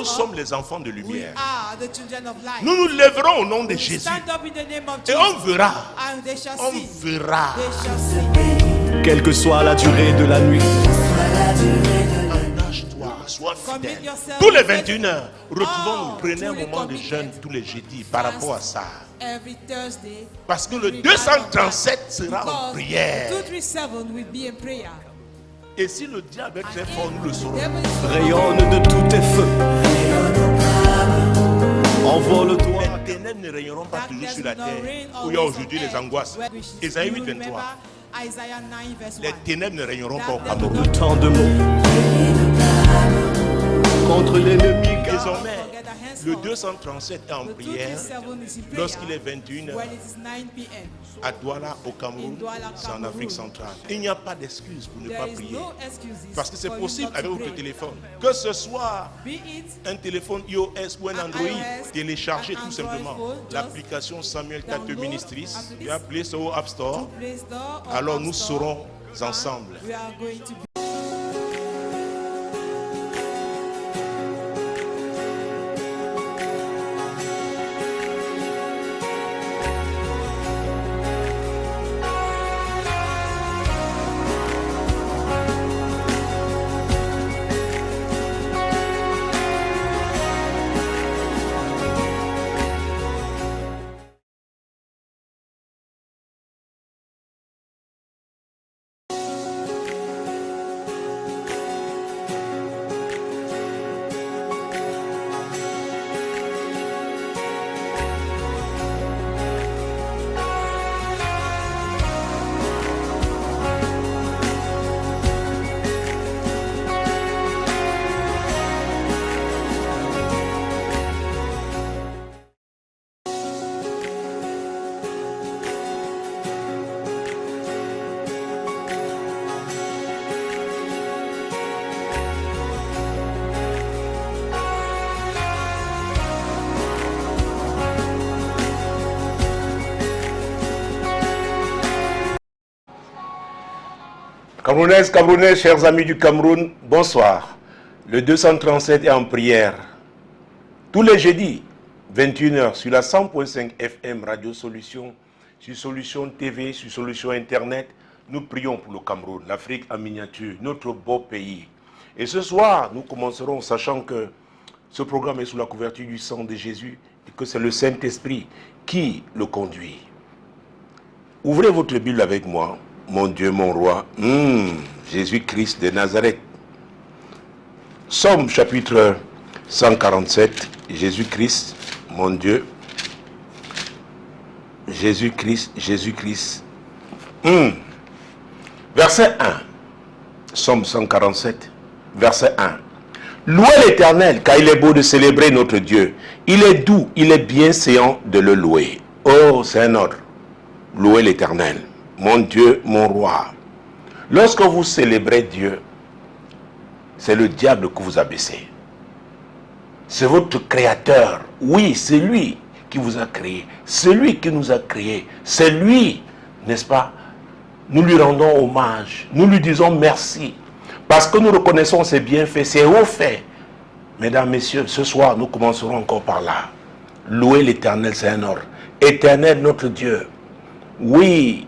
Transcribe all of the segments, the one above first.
sommes les enfants de lumière. are the children of light. Nous nous lèverons au nom de We Jésus. stand up in the name of Et Jesus. on verra. And they shall On see. verra. They shall see. Quelle que soit la durée de la nuit. Engage-toi, sois fidèle. Tous les 21 heures, retrouvons-nous, prenez un moment de jeûne tous les jeudis par rapport à ça. Every Thursday. Parce que le 237 sera en prière. 237 will be in prayer. Et si le diable est très fort, nous le saurons. Rayonne de tous tes feux. Envole-toi. Les ténèbres ne régneront pas toujours sur la terre où il y a aujourd'hui les angoisses. Isaïe 8, 23. Isaiah 9 verse 1. Les ténèbres ne régneront pas au Cameroun. De tant de mots contre l'ennemi. Désormais, le 237 est en prière. Lorsqu'il est 21 heures, when it is 9 p.m. à Douala, au Cameroun, c'est en Afrique centrale. Il n'y a pas d'excuse pour ne pas There is prier. no excuses. Parce que c'est for you possible not to avec votre pray. téléphone. Que ce soit Be it un téléphone iOS ou un Android, iOS, téléchargez un tout Android simplement phone, just l'application Samuel Tate download Ministries. Apple Tu as Play Store ou App Store. Play Store or Alors App nous Store, serons and ensemble. we are going to be Camerounaises, Camerounais, chers amis du Cameroun, bonsoir. Le 237 est en prière. Tous les jeudis, 21h, sur la 100.5 FM Radio Solution, sur Solution TV, sur Solution Internet, nous prions pour le Cameroun, l'Afrique en miniature, notre beau pays. Et ce soir, nous commencerons sachant que ce programme est sous la couverture du sang de Jésus et que c'est le Saint-Esprit qui le conduit. Ouvrez votre Bible avec moi. Mon Dieu, mon roi, Jésus-Christ de Nazareth. Somme chapitre 147, Jésus-Christ, mon Dieu. Jésus-Christ, Jésus-Christ. Verset 1. Somme 147, verset 1. Louez l'Éternel, car il est beau de célébrer notre Dieu. Il est doux, il est bienséant de le louer. Oh, c'est un ordre. Louez l'Éternel. Mon Dieu, mon roi. Lorsque vous célébrez Dieu, c'est le diable que vous abaissez. C'est votre créateur. Oui, c'est lui qui vous a créé. C'est lui qui nous a créés. C'est lui, n'est-ce pas? Nous lui rendons hommage. Nous lui disons merci. Parce que nous reconnaissons ses bienfaits, ses hauts faits. Mesdames, messieurs, ce soir, nous commencerons encore par là. Louer l'Éternel, c'est un ordre. Éternel, notre Dieu. Oui,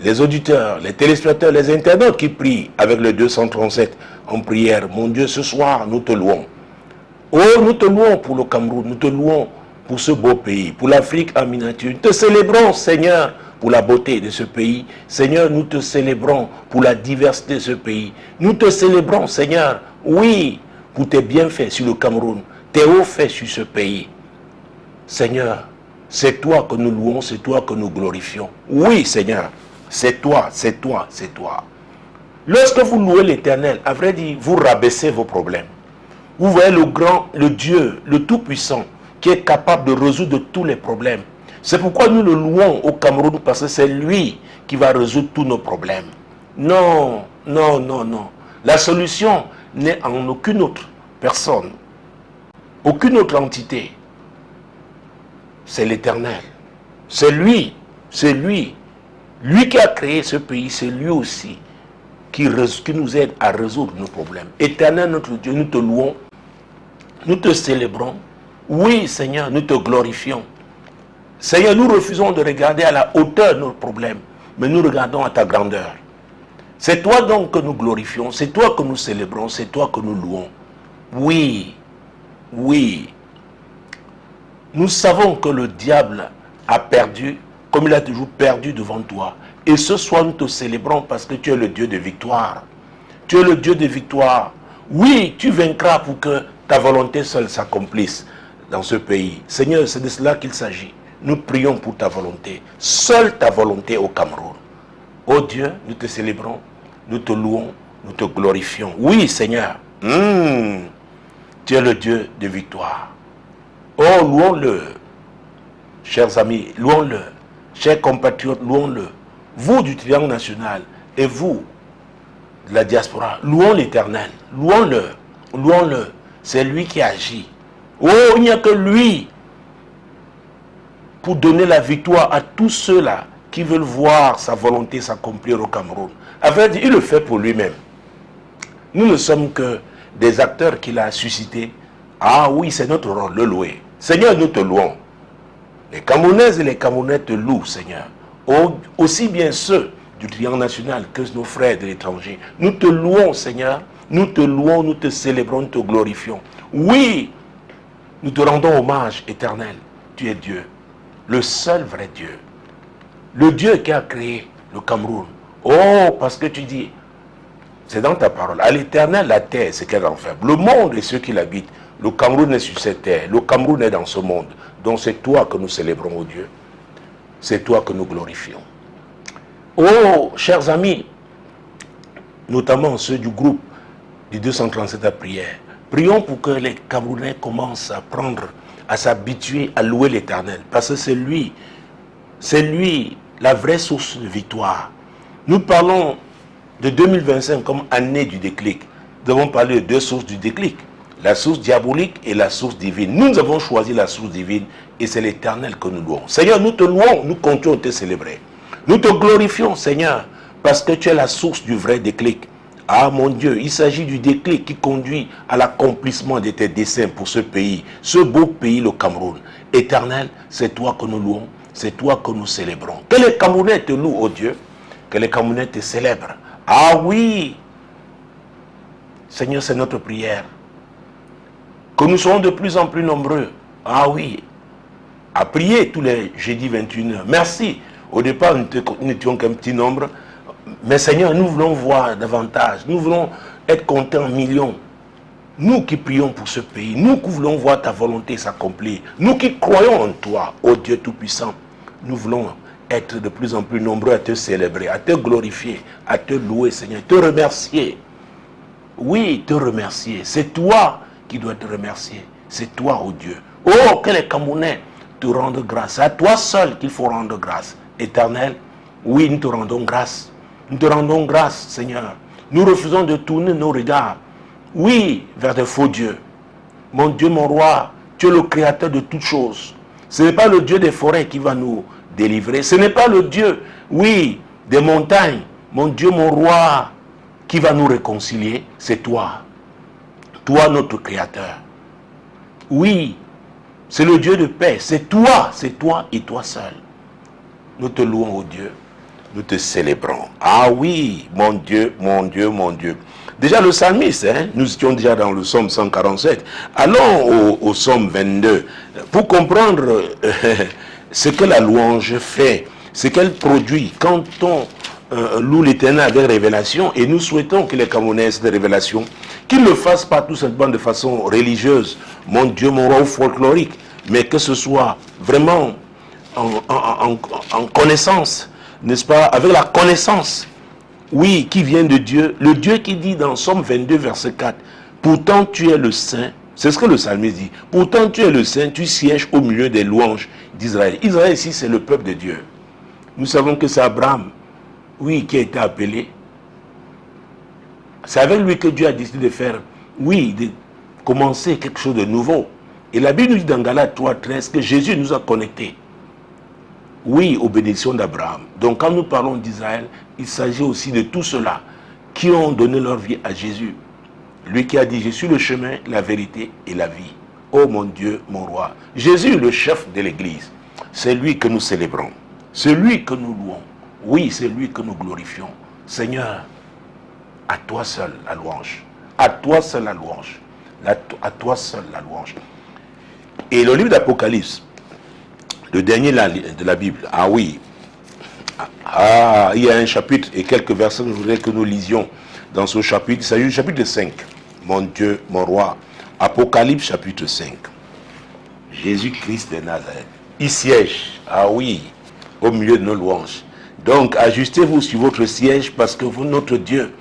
les auditeurs, les téléspectateurs, les internautes qui prient avec le 237 en prière. Mon Dieu, ce soir, nous te louons. Oh, nous te louons pour le Cameroun, nous te louons pour ce beau pays, pour l'Afrique en miniature. Nous te célébrons, Seigneur, pour la beauté de ce pays. Seigneur, nous te célébrons pour la diversité de ce pays. Nous te célébrons, Seigneur, oui, pour tes bienfaits sur le Cameroun, tes hauts faits sur ce pays. Seigneur, c'est toi que nous louons, c'est toi que nous glorifions. Oui, Seigneur. C'est toi, c'est toi, c'est toi. Lorsque vous louez l'Éternel, à vrai dire, vous rabaissez vos problèmes. Vous voyez le grand, le Dieu, le Tout-Puissant, qui est capable de résoudre tous les problèmes. C'est pourquoi nous le louons au Cameroun, parce que c'est lui qui va résoudre tous nos problèmes. Non, non, non, non. La solution n'est en aucune autre personne, aucune autre entité. C'est l'Éternel. C'est lui, c'est lui. Lui qui a créé ce pays, c'est lui aussi qui nous aide à résoudre nos problèmes. Éternel notre Dieu, nous te louons nous te célébrons. Oui, Seigneur, nous te glorifions. Seigneur, nous refusons de regarder à la hauteur de nos problèmes, mais nous regardons à ta grandeur. C'est toi donc que nous glorifions, c'est toi que nous célébrons, c'est toi que nous louons. Oui, oui. Nous savons que le diable a perdu, comme il a toujours perdu devant toi. Et ce soir, nous te célébrons parce que tu es le Dieu de victoire. Tu es le Dieu de victoire. Oui, tu vaincras pour que ta volonté seule s'accomplisse dans ce pays. Seigneur, c'est de cela qu'il s'agit. Nous prions pour ta volonté. Seule ta volonté au Cameroun. Oh Dieu, nous te célébrons, nous te louons, nous te glorifions. Oui, Seigneur. Tu es le Dieu de victoire. Oh, louons-le. Chers amis, louons-le. Chers compatriotes, louons-le. Vous du triangle national et vous de la diaspora, louons l'Éternel. Louons-le. Louons-le. C'est lui qui agit. Oh, il n'y a que lui pour donner la victoire à tous ceux-là qui veulent voir sa volonté s'accomplir au Cameroun. À vrai dire, il le fait pour lui-même. Nous ne sommes que des acteurs qu'il a suscités. Ah oui, c'est notre rôle, le louer. Seigneur, nous te louons. Les Camerounaises et les Camerounais te louent, Seigneur. Aussi bien ceux du triangle national que nos frères de l'étranger. Nous te louons, Seigneur. Nous te louons, nous te célébrons, nous te glorifions. Oui, nous te rendons hommage éternel. Tu es Dieu, le seul vrai Dieu. Le Dieu qui a créé le Cameroun. Oh, parce que tu dis, c'est dans ta parole. À l'éternel, la terre, c'est qu'elle en faible. Le monde et ceux qui l'habitent. Le Cameroun est sur cette terre. Le Cameroun est dans ce monde. Donc c'est toi que nous célébrons, oh Dieu. C'est toi que nous glorifions. Oh, chers amis, notamment ceux du groupe du 237 à prière, prions pour que les Camerounais commencent à à s'habituer à louer l'Éternel. Parce que c'est lui la vraie source de victoire. Nous parlons de 2025 comme année du déclic. Nous avons parlé de deux sources du déclic. La source diabolique et la source divine. Nous avons choisi la source divine et c'est l'Éternel que nous louons. Seigneur, nous te louons, nous comptons te célébrer. Nous te glorifions, Seigneur, parce que tu es la source du vrai déclic. Ah mon Dieu, il s'agit du déclic qui conduit à l'accomplissement de tes desseins pour ce pays, ce beau pays, le Cameroun. Éternel, c'est toi que nous louons, c'est toi que nous célébrons. Que les Camerounais te louent, oh Dieu, que les Camerounais te célèbrent. Ah oui, Seigneur, c'est notre prière. Que nous soyons de plus en plus nombreux, ah oui, à prier tous les jeudis 21h. Merci. Au départ, nous n'étions qu'un petit nombre. Mais Seigneur, nous voulons voir davantage. Nous voulons être comptés en millions. Nous qui prions pour ce pays. Nous qui voulons voir ta volonté s'accomplir. Nous qui croyons en toi, ô Dieu Tout-Puissant. Nous voulons être de plus en plus nombreux à te célébrer, à te glorifier, à te louer, Seigneur. Te remercier. Oui, te remercier. C'est toi qui dois te remercier. C'est toi, ô Dieu. Oh, que les Camerounais te rendent grâce. C'est à toi seul qu'il faut rendre grâce. Éternel, oui, nous te rendons grâce. Nous te rendons grâce, Seigneur. Nous refusons de tourner nos regards, oui, vers de faux dieux. Mon Dieu, mon roi, tu es le créateur de toutes choses. Ce n'est pas le Dieu des forêts qui va nous délivrer. Ce n'est pas le Dieu, oui, des montagnes. Mon Dieu, mon roi, qui va nous réconcilier. C'est toi. Toi, notre créateur. Oui, c'est le Dieu de paix. C'est toi et toi seul. Nous te louons, ô Dieu. Nous te célébrons. Ah oui, mon Dieu, mon Dieu, mon Dieu. Déjà le psalmiste, nous étions déjà dans le psaume 147. Allons au psaume 22 pour comprendre ce que la louange fait, ce qu'elle produit quand on loue l'Éternel avec révélation. Et nous souhaitons que les Camerounais aient cette révélation, qu'ils ne le fassent pas tout simplement de façon religieuse, mon Dieu, mon roi, ou folklorique, mais que ce soit vraiment en connaissance, n'est-ce pas, avec la connaissance, oui, qui vient de Dieu, le Dieu qui dit dans Somme 22, verset 4, pourtant tu es le Saint, c'est ce que le psalmiste dit, pourtant tu es le Saint, tu sièges au milieu des louanges d'Israël. Israël ici, c'est le peuple de Dieu. Nous savons que c'est Abraham, oui, qui a été appelé. C'est avec lui que Dieu a décidé de faire, oui, de commencer quelque chose de nouveau. Et la Bible nous dit dans Galates 3:13 que Jésus nous a connectés. Oui, aux bénédictions d'Abraham. Donc quand nous parlons d'Israël, il s'agit aussi de tous ceux-là qui ont donné leur vie à Jésus. Lui qui a dit, je suis le chemin, la vérité et la vie. Oh mon Dieu, mon roi. Jésus, le chef de l'église, c'est lui que nous célébrons. C'est lui que nous louons. Oui, c'est lui que nous glorifions. Seigneur, à toi seul la louange. À toi seul la louange. À toi seul la louange. Et le livre d'Apocalypse, le dernier de la Bible, ah oui, il y a un chapitre et quelques versets que je voudrais que nous lisions dans ce chapitre. Il s'agit du chapitre 5. Mon Dieu, mon roi. Apocalypse chapitre 5. Jésus-Christ de Nazareth. Il siège, ah oui, au milieu de nos louanges. Donc, ajustez-vous sur votre siège parce que vous, notre Dieu,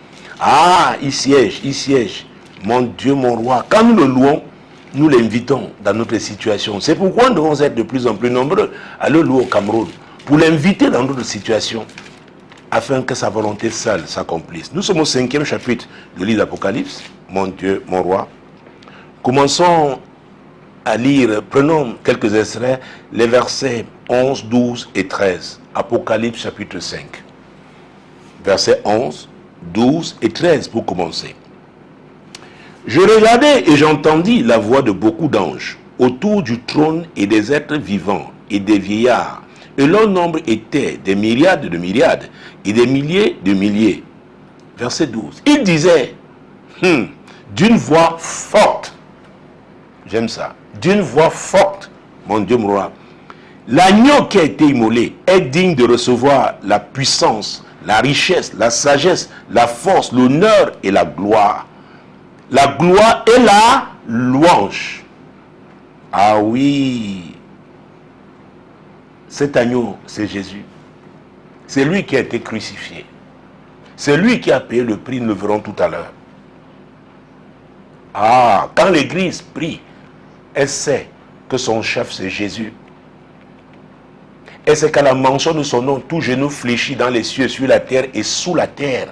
il siège. Mon Dieu, mon roi. Quand nous le louons, nous l'invitons dans notre situation. C'est pourquoi nous devons être de plus en plus nombreux à le louer au Cameroun, pour l'inviter dans notre situation, afin que sa volonté seule s'accomplisse. Nous sommes au 5e chapitre du livre d'Apocalypse, mon Dieu, mon roi. Commençons à lire, prenons quelques extraits, les versets 11, 12 et 13. Apocalypse chapitre 5. Versets 11, 12 et 13 pour commencer. Je regardai et j'entendis la voix de beaucoup d'anges autour du trône et des êtres vivants et des vieillards. Et leur nombre était des myriades de myriades et des milliers de milliers. Verset 12. Ils disaient, d'une voix forte, j'aime ça, d'une voix forte, mon Dieu, mon roi, l'agneau qui a été immolé est digne de recevoir la puissance, la richesse, la sagesse, la force, l'honneur et la gloire. La gloire et la louange. Ah oui, cet agneau, c'est Jésus. C'est lui qui a été crucifié. C'est lui qui a payé le prix, nous le verrons tout à l'heure. Quand l'église prie, elle sait que son chef, c'est Jésus. Et c'est qu'à la mention de son nom, tout genou fléchit dans les cieux, sur la terre et sous la terre.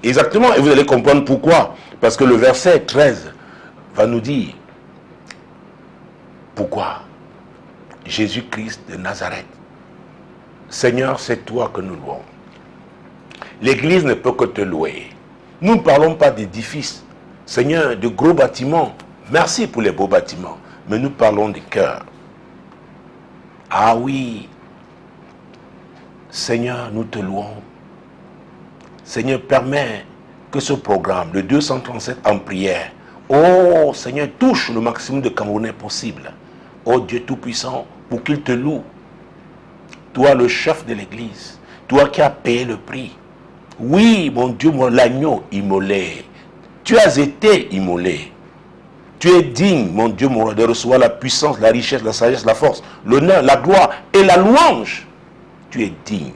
Exactement, et vous allez comprendre pourquoi. Parce que le verset 13 va nous dire pourquoi. Jésus-Christ de Nazareth. Seigneur, c'est toi que nous louons. L'église ne peut que te louer. Nous ne parlons pas d'édifices. Seigneur, de gros bâtiments. Merci pour les beaux bâtiments. Mais nous parlons du cœur. Ah oui. Seigneur, nous te louons. Seigneur, permets que ce programme, le 237 en prière, oh Seigneur, touche le maximum de Camerounais possible. Oh Dieu Tout-Puissant, pour qu'il te loue. Toi, le chef de l'église, toi qui as payé le prix. Oui, mon Dieu, l'agneau immolé. Tu as été immolé. Tu es digne, mon Dieu, mon roi, de recevoir la puissance, la richesse, la sagesse, la force, l'honneur, la gloire et la louange. Tu es digne.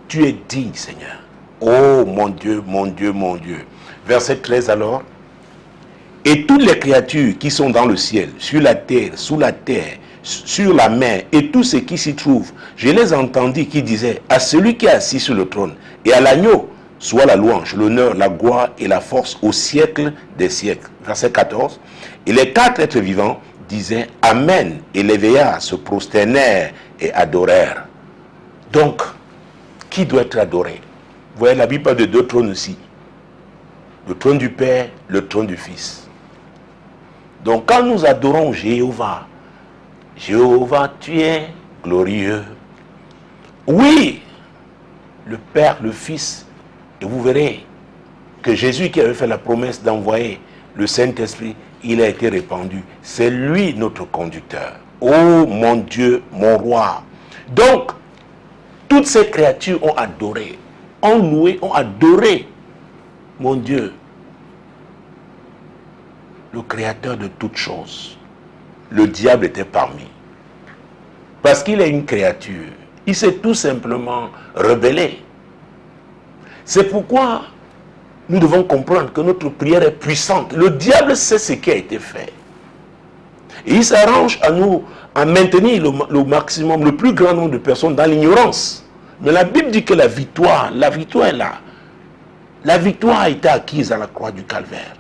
Tu es digne, Seigneur. Oh mon Dieu, mon Dieu, mon Dieu. Verset 13 alors. Et toutes les créatures qui sont dans le ciel, sur la terre, sous la terre, sur la mer, et tout ce qui s'y trouve, je les entendis qui disaient à celui qui est assis sur le trône et à l'agneau, soit la louange, l'honneur, la gloire et la force au siècle des siècles. Verset 14. Et les 4 êtres vivants disaient Amen, et les vieillards se prosternèrent et adorèrent. Donc, qui doit être adoré? Vous voyez, la Bible parle de 2 trônes aussi. Le trône du Père, le trône du Fils. Donc quand nous adorons Jéhovah, Jéhovah, tu es glorieux. Oui, le Père, le Fils, et vous verrez que Jésus qui avait fait la promesse d'envoyer le Saint-Esprit, il a été répandu. C'est lui notre conducteur. Oh mon Dieu, mon roi. Donc, toutes ces créatures ont adoré, ont loué, ont adoré, mon Dieu, le créateur de toutes choses. Le diable était parmi. Parce qu'il est une créature. Il s'est tout simplement rebellé. C'est pourquoi nous devons comprendre que notre prière est puissante. Le diable sait ce qui a été fait. Et il s'arrange à nous, à maintenir le maximum, le plus grand nombre de personnes dans l'ignorance. Mais la Bible dit que la victoire est là. La victoire a été acquise à la croix du Calvaire.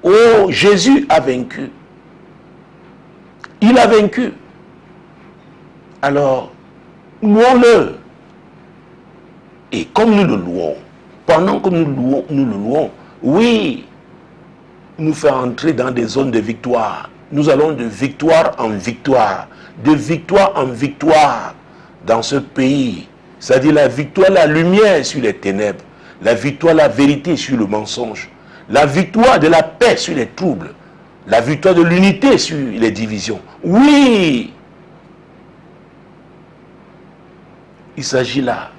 Oh, Jésus a vaincu. Il a vaincu. Alors, louons-le. Et comme nous le louons, pendant que nous le louons, oui, nous faire entrer dans des zones de victoire. Nous allons de victoire en victoire dans ce pays. C'est-à-dire la victoire, la lumière sur les ténèbres, la victoire, la vérité sur le mensonge, la victoire de la paix sur les troubles, la victoire de l'unité sur les divisions. Oui, il s'agit là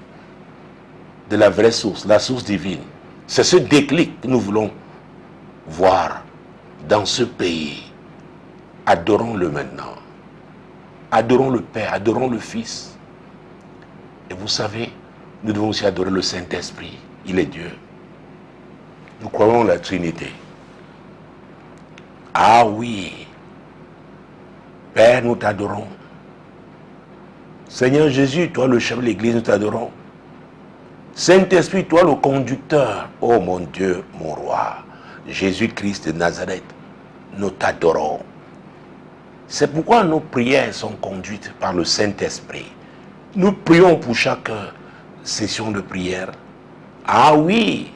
de la vraie source, la source divine. C'est ce déclic que nous voulons voir dans ce pays. Adorons-le maintenant. Adorons le Père, adorons le Fils. Et vous savez, nous devons aussi adorer le Saint-Esprit. Il est Dieu. Nous croyons en la Trinité. Ah oui. Père, nous t'adorons. Seigneur Jésus, toi le chef de l'Église, nous t'adorons. Saint-Esprit, toi le conducteur. Oh mon Dieu, mon roi. Jésus-Christ de Nazareth, nous t'adorons. C'est pourquoi nos prières sont conduites par le Saint-Esprit. Nous prions pour chaque session de prière. Ah oui.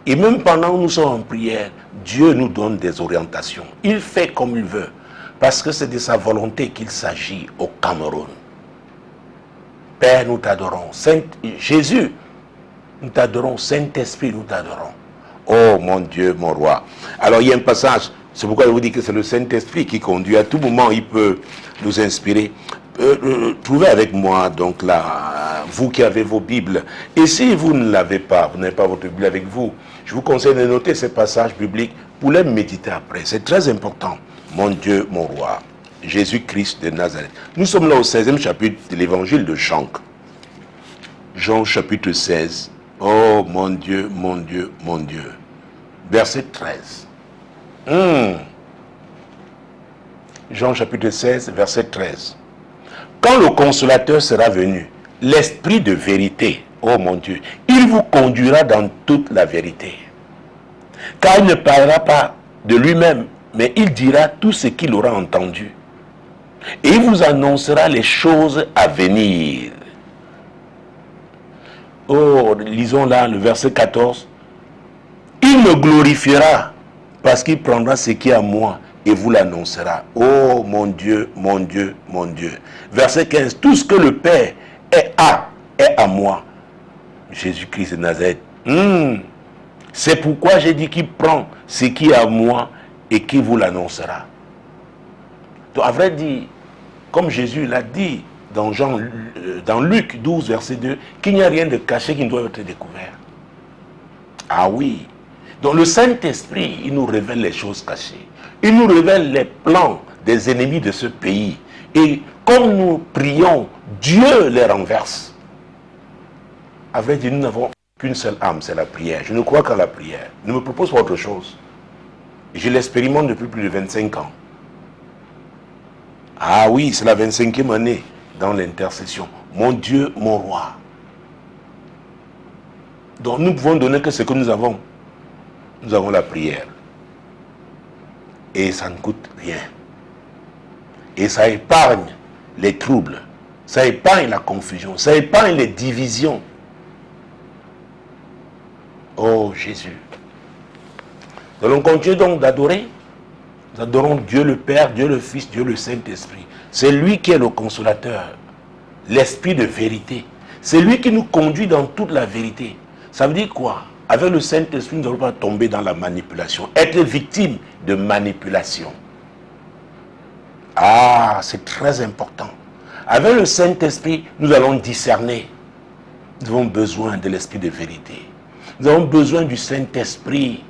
Et même pendant que nous sommes en prière, Dieu nous donne des orientations. Il fait comme il veut. Parce que c'est de sa volonté qu'il s'agit au Cameroun. Père, nous t'adorons. Jésus, nous t'adorons. Saint-Esprit, nous t'adorons. Oh mon Dieu, mon roi. Alors il y a un passage, c'est pourquoi je vous dis que c'est le Saint-Esprit qui conduit. À tout moment, il peut nous inspirer. Trouvez avec moi, donc là, vous qui avez vos Bibles. Et si vous ne l'avez pas, vous n'avez pas votre Bible avec vous, je vous conseille de noter ces passages bibliques pour les méditer après. C'est très important. Mon Dieu, mon roi, Jésus-Christ de Nazareth. Nous sommes là au 16e chapitre de l'évangile de Jean. Jean chapitre 16. Oh mon Dieu, mon Dieu, mon Dieu. Verset 13. Jean chapitre 16, verset 13. Quand le consolateur sera venu, l'esprit de vérité, oh mon Dieu, il vous conduira dans toute la vérité. Car il ne parlera pas de lui-même, mais il dira tout ce qu'il aura entendu. Et il vous annoncera les choses à venir. Oh, lisons là le verset 14. Il me glorifiera parce qu'il prendra ce qui est à moi et vous l'annoncera. Oh mon Dieu, mon Dieu, mon Dieu. Verset 15. Tout ce que le Père est à moi. Jésus-Christ de Nazareth. C'est pourquoi j'ai dit qu'il prend ce qui est à moi et qu'il vous l'annoncera. Donc à vrai dire, comme Jésus l'a dit dans Luc 12, verset 2, qu'il n'y a rien de caché qui ne doit être découvert. Ah oui. Donc le Saint-Esprit, il nous révèle les choses cachées. Il nous révèle les plans des ennemis de ce pays. Et comme nous prions, Dieu les renverse. À vrai dire, nous n'avons qu'une seule âme, c'est la prière. Je ne crois qu'à la prière. Ne me propose pas autre chose. Je l'expérimente depuis plus de 25 ans. Ah oui, c'est la 25e année dans l'intercession. Mon Dieu, mon roi. Donc nous pouvons donner que ce que nous avons. Nous avons la prière. Et ça ne coûte rien. Et ça épargne les troubles. Ça épargne la confusion. Ça épargne les divisions. Oh Jésus. Nous allons continuer donc d'adorer. Nous adorons Dieu le Père, Dieu le Fils, Dieu le Saint-Esprit. C'est lui qui est le consolateur. L'esprit de vérité. C'est lui qui nous conduit dans toute la vérité. Ça veut dire quoi? Avec le Saint-Esprit, nous n'allons pas tomber dans la manipulation. Être victime de manipulation. Ah, c'est très important. Avec le Saint-Esprit, nous allons discerner. Nous avons besoin de l'esprit de vérité. Nous avons besoin du Saint-Esprit.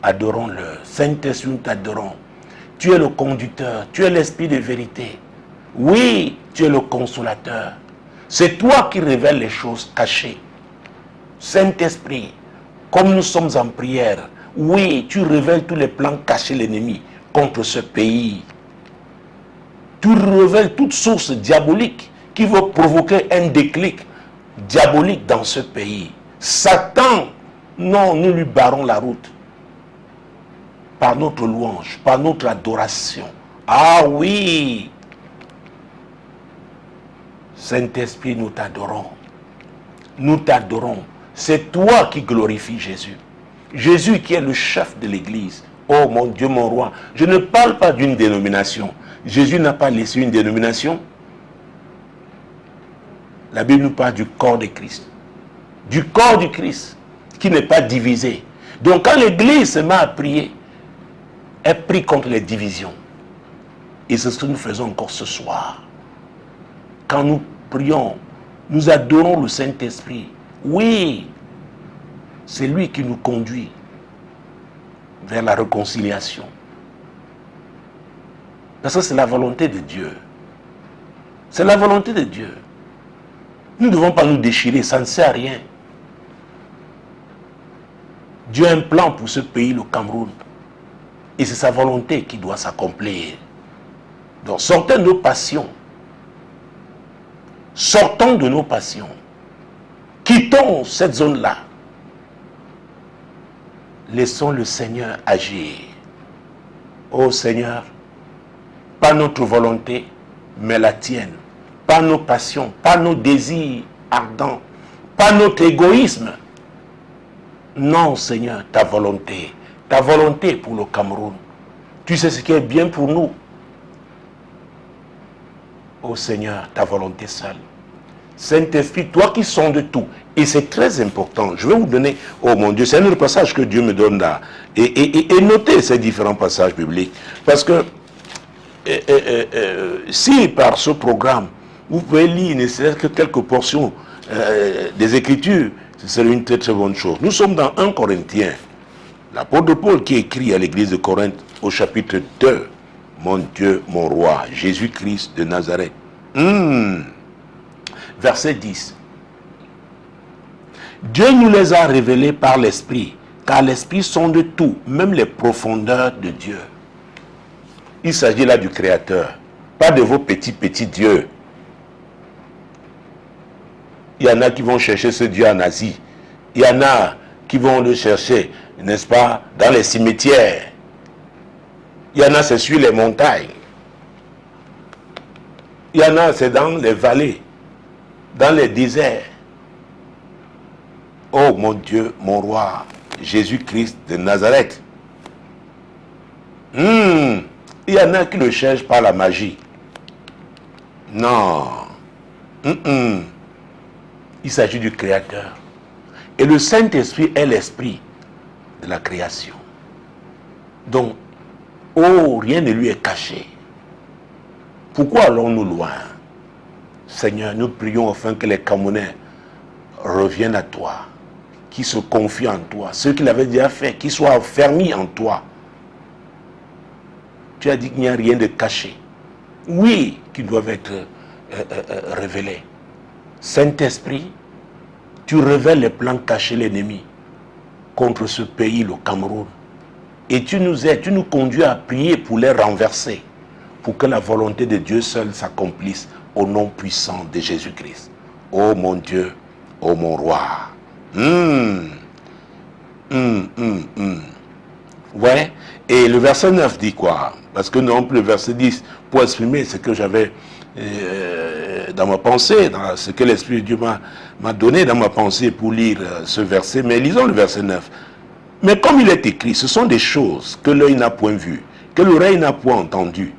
Adorons-le. Saint-Esprit, nous t'adorons. Tu es le conducteur. Tu es l'esprit de vérité. Oui, tu es le consolateur. C'est toi qui révèles les choses cachées. Saint-Esprit, comme nous sommes en prière, oui, tu révèles tous les plans cachés de l'ennemi contre ce pays. Tu révèles toute source diabolique qui veut provoquer un déclic diabolique dans ce pays. Satan, non, nous lui barrons la route. Par notre louange, par notre adoration. Ah oui! Saint-Esprit, nous t'adorons. Nous t'adorons. C'est toi qui glorifies Jésus. Jésus qui est le chef de l'église. Oh mon Dieu, mon roi. Je ne parle pas d'une dénomination. Jésus n'a pas laissé une dénomination. La Bible nous parle du corps de Christ. Du corps du Christ, qui n'est pas divisé. Donc quand l'église se met à prier, elle prie contre les divisions. Et c'est ce que nous faisons encore ce soir. Quand nous prions, nous adorons le Saint-Esprit. Oui, c'est lui qui nous conduit vers la réconciliation. Parce que c'est la volonté de Dieu. C'est la volonté de Dieu. Nous ne devons pas nous déchirer, ça ne sert à rien. Dieu a un plan pour ce pays, le Cameroun. Et c'est sa volonté qui doit s'accomplir. Donc sortons de nos passions. Sortons de nos passions. Quittons cette zone-là. Laissons le Seigneur agir. Ô Seigneur, pas notre volonté, mais la tienne. Pas nos passions, pas nos désirs ardents, pas notre égoïsme. Non, Seigneur, ta volonté pour le Cameroun. Tu sais ce qui est bien pour nous. Ô Seigneur, ta volonté seule. Saint-Esprit, toi qui sondes tout. Et c'est très important. Je vais vous donner, oh mon Dieu, c'est un autre passage que Dieu me donne là. Et notez ces différents passages bibliques. Parce que si par ce programme, vous pouvez lire ne serait-ce que quelques portions des Écritures, ce serait une très très bonne chose. Nous sommes dans 1 Corinthiens. L'apôtre Paul qui écrit à l'église de Corinthe au chapitre 2. Mon Dieu, mon roi, Jésus-Christ de Nazareth. Verset 10. Dieu nous les a révélés par l'Esprit, car l'Esprit sonde tout, même les profondeurs de Dieu. Il s'agit là du Créateur, pas de vos petits dieux. Il y en a qui vont chercher ce Dieu en Asie. Il y en a qui vont le chercher, n'est-ce pas, dans les cimetières. Il y en a, c'est sur les montagnes. Il y en a, c'est dans les vallées, dans les déserts. Oh mon Dieu, mon roi, Jésus-Christ de Nazareth. Il y en a qui le cherchent par la magie. Non. Il s'agit du Créateur. Et le Saint-Esprit est l'esprit de la création. Donc, oh, rien ne lui est caché. Pourquoi allons-nous loin? Seigneur, nous prions afin que les Camerounais reviennent à toi, qui se confient en toi, ceux qui l'avaient déjà fait, qui soient affermis en toi. Tu as dit qu'il n'y a rien de caché. Oui, qui doivent être révélés. Saint-Esprit, tu révèles les plans cachés de l'ennemi contre ce pays, le Cameroun. Et tu nous aides, tu nous conduis à prier pour les renverser, pour que la volonté de Dieu seul s'accomplisse au nom puissant de Jésus-Christ. Oh mon Dieu, oh mon roi. Ouais, et le verset 9 dit quoi? Parce que non plus le verset 10, pour exprimer ce que j'avais dans ma pensée, dans ce que l'Esprit de Dieu m'a donné dans ma pensée pour lire ce verset. Mais lisons le verset 9. Mais comme il est écrit, ce sont des choses que l'œil n'a point vues, que l'oreille n'a point entendues,